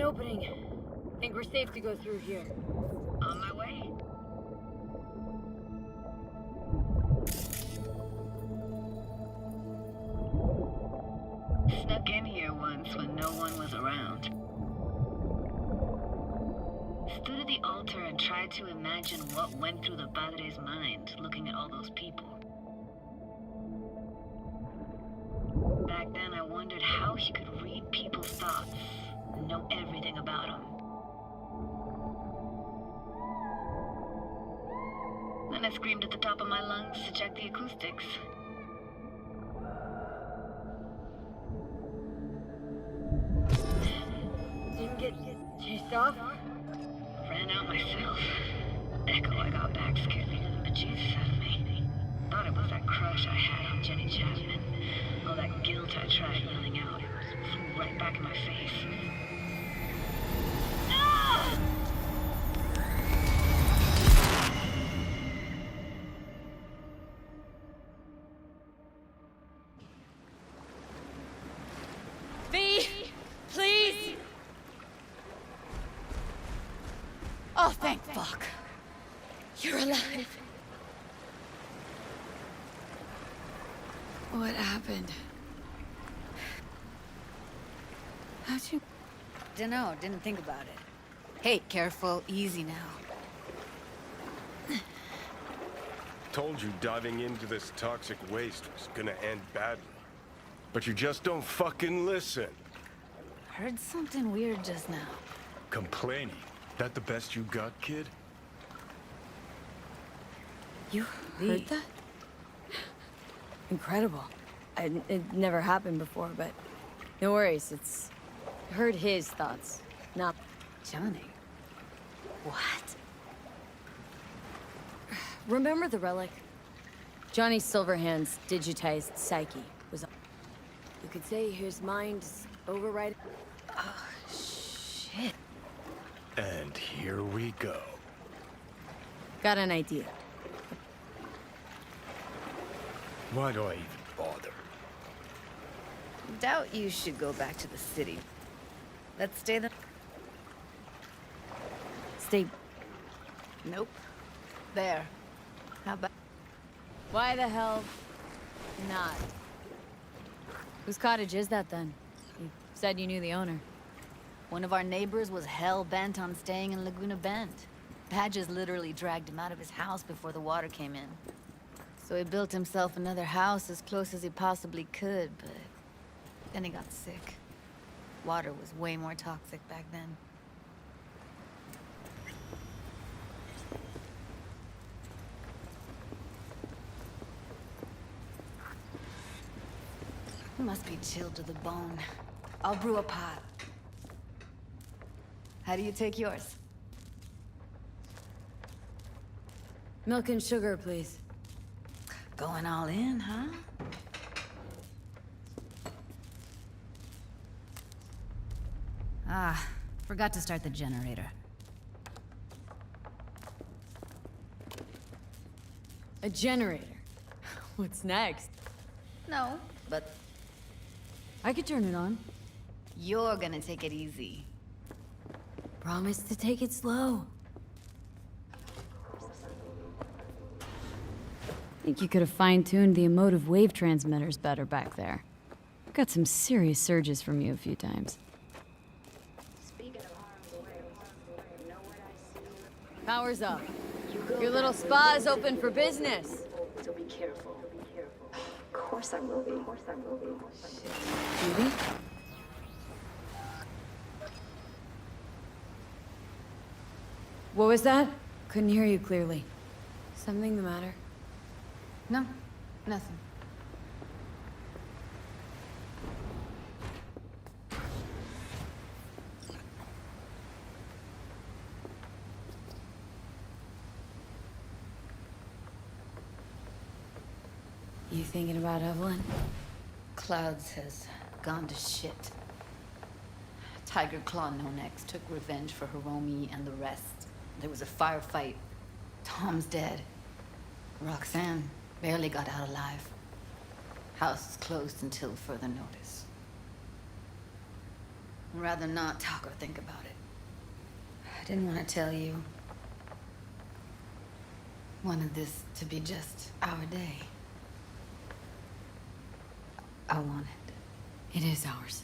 an opening. Think we're safe to go through here. On my way. Snuck in here once when no one was around. Stood at the altar and tried to imagine what went through the Padre's mind looking at all those people. Back then I wondered how he could read people's thoughts and know everything about them. Then I screamed at the top of my lungs to check the acoustics. Didn't get chased off? Ran out myself. Echo I got back scared me to the bejesus out of me. Thought it was that crush I had on Jenny Chapman. All that guilt I tried yelling out. Flew right back in my face. Ah! V, please! Oh, thank fuck. You're alive. What happened? How'd you... Dunno, didn't think about it. Hey, careful, easy now. Told you diving into this toxic waste was gonna end badly. But you just don't fucking listen. Heard something weird just now. Complaining. That the best you got, kid? You heard that? Incredible. It never happened before, but no worries. It's heard his thoughts, not Johnny. What? Remember the relic? Johnny Silverhand's digitized psyche was. You could say his mind's overriding. Oh, shit. And here we go. Got an idea. Why do I even bother? Doubt you should go back to the city. Let's stay the... Stay. Nope. There. How about... Why the hell not? Whose cottage is that then? You said you knew the owner. One of our neighbors was hell-bent on staying in Laguna Bend. Badges literally dragged him out of his house before the water came in. So he built himself another house as close as he possibly could, but then he got sick. Water was way more toxic back then. He must be chilled to the bone. I'll brew a pot. How do you take yours? Milk and sugar, please. Going all in, huh? Ah, forgot to start the generator. A generator? What's next? No, but... I could turn it on. You're gonna take it easy. Promise to take it slow. Think you could have fine-tuned the emotive wave transmitters better back there. Got some serious surges from you a few times. Power's up. Your little spa is open for business. So be careful. Of course I will be. Judy? What was that? Couldn't hear you clearly. Something the matter? No, nothing. You thinking about Evelyn? Clouds has gone to shit. Tiger Claw No Next took revenge for Hiromi and the rest. There was a firefight. Tom's dead. Roxanne barely got out alive. House is closed until further notice. I'd rather not talk or think about it. I didn't want to tell you. Wanted this to be just our day. I want it. It is ours.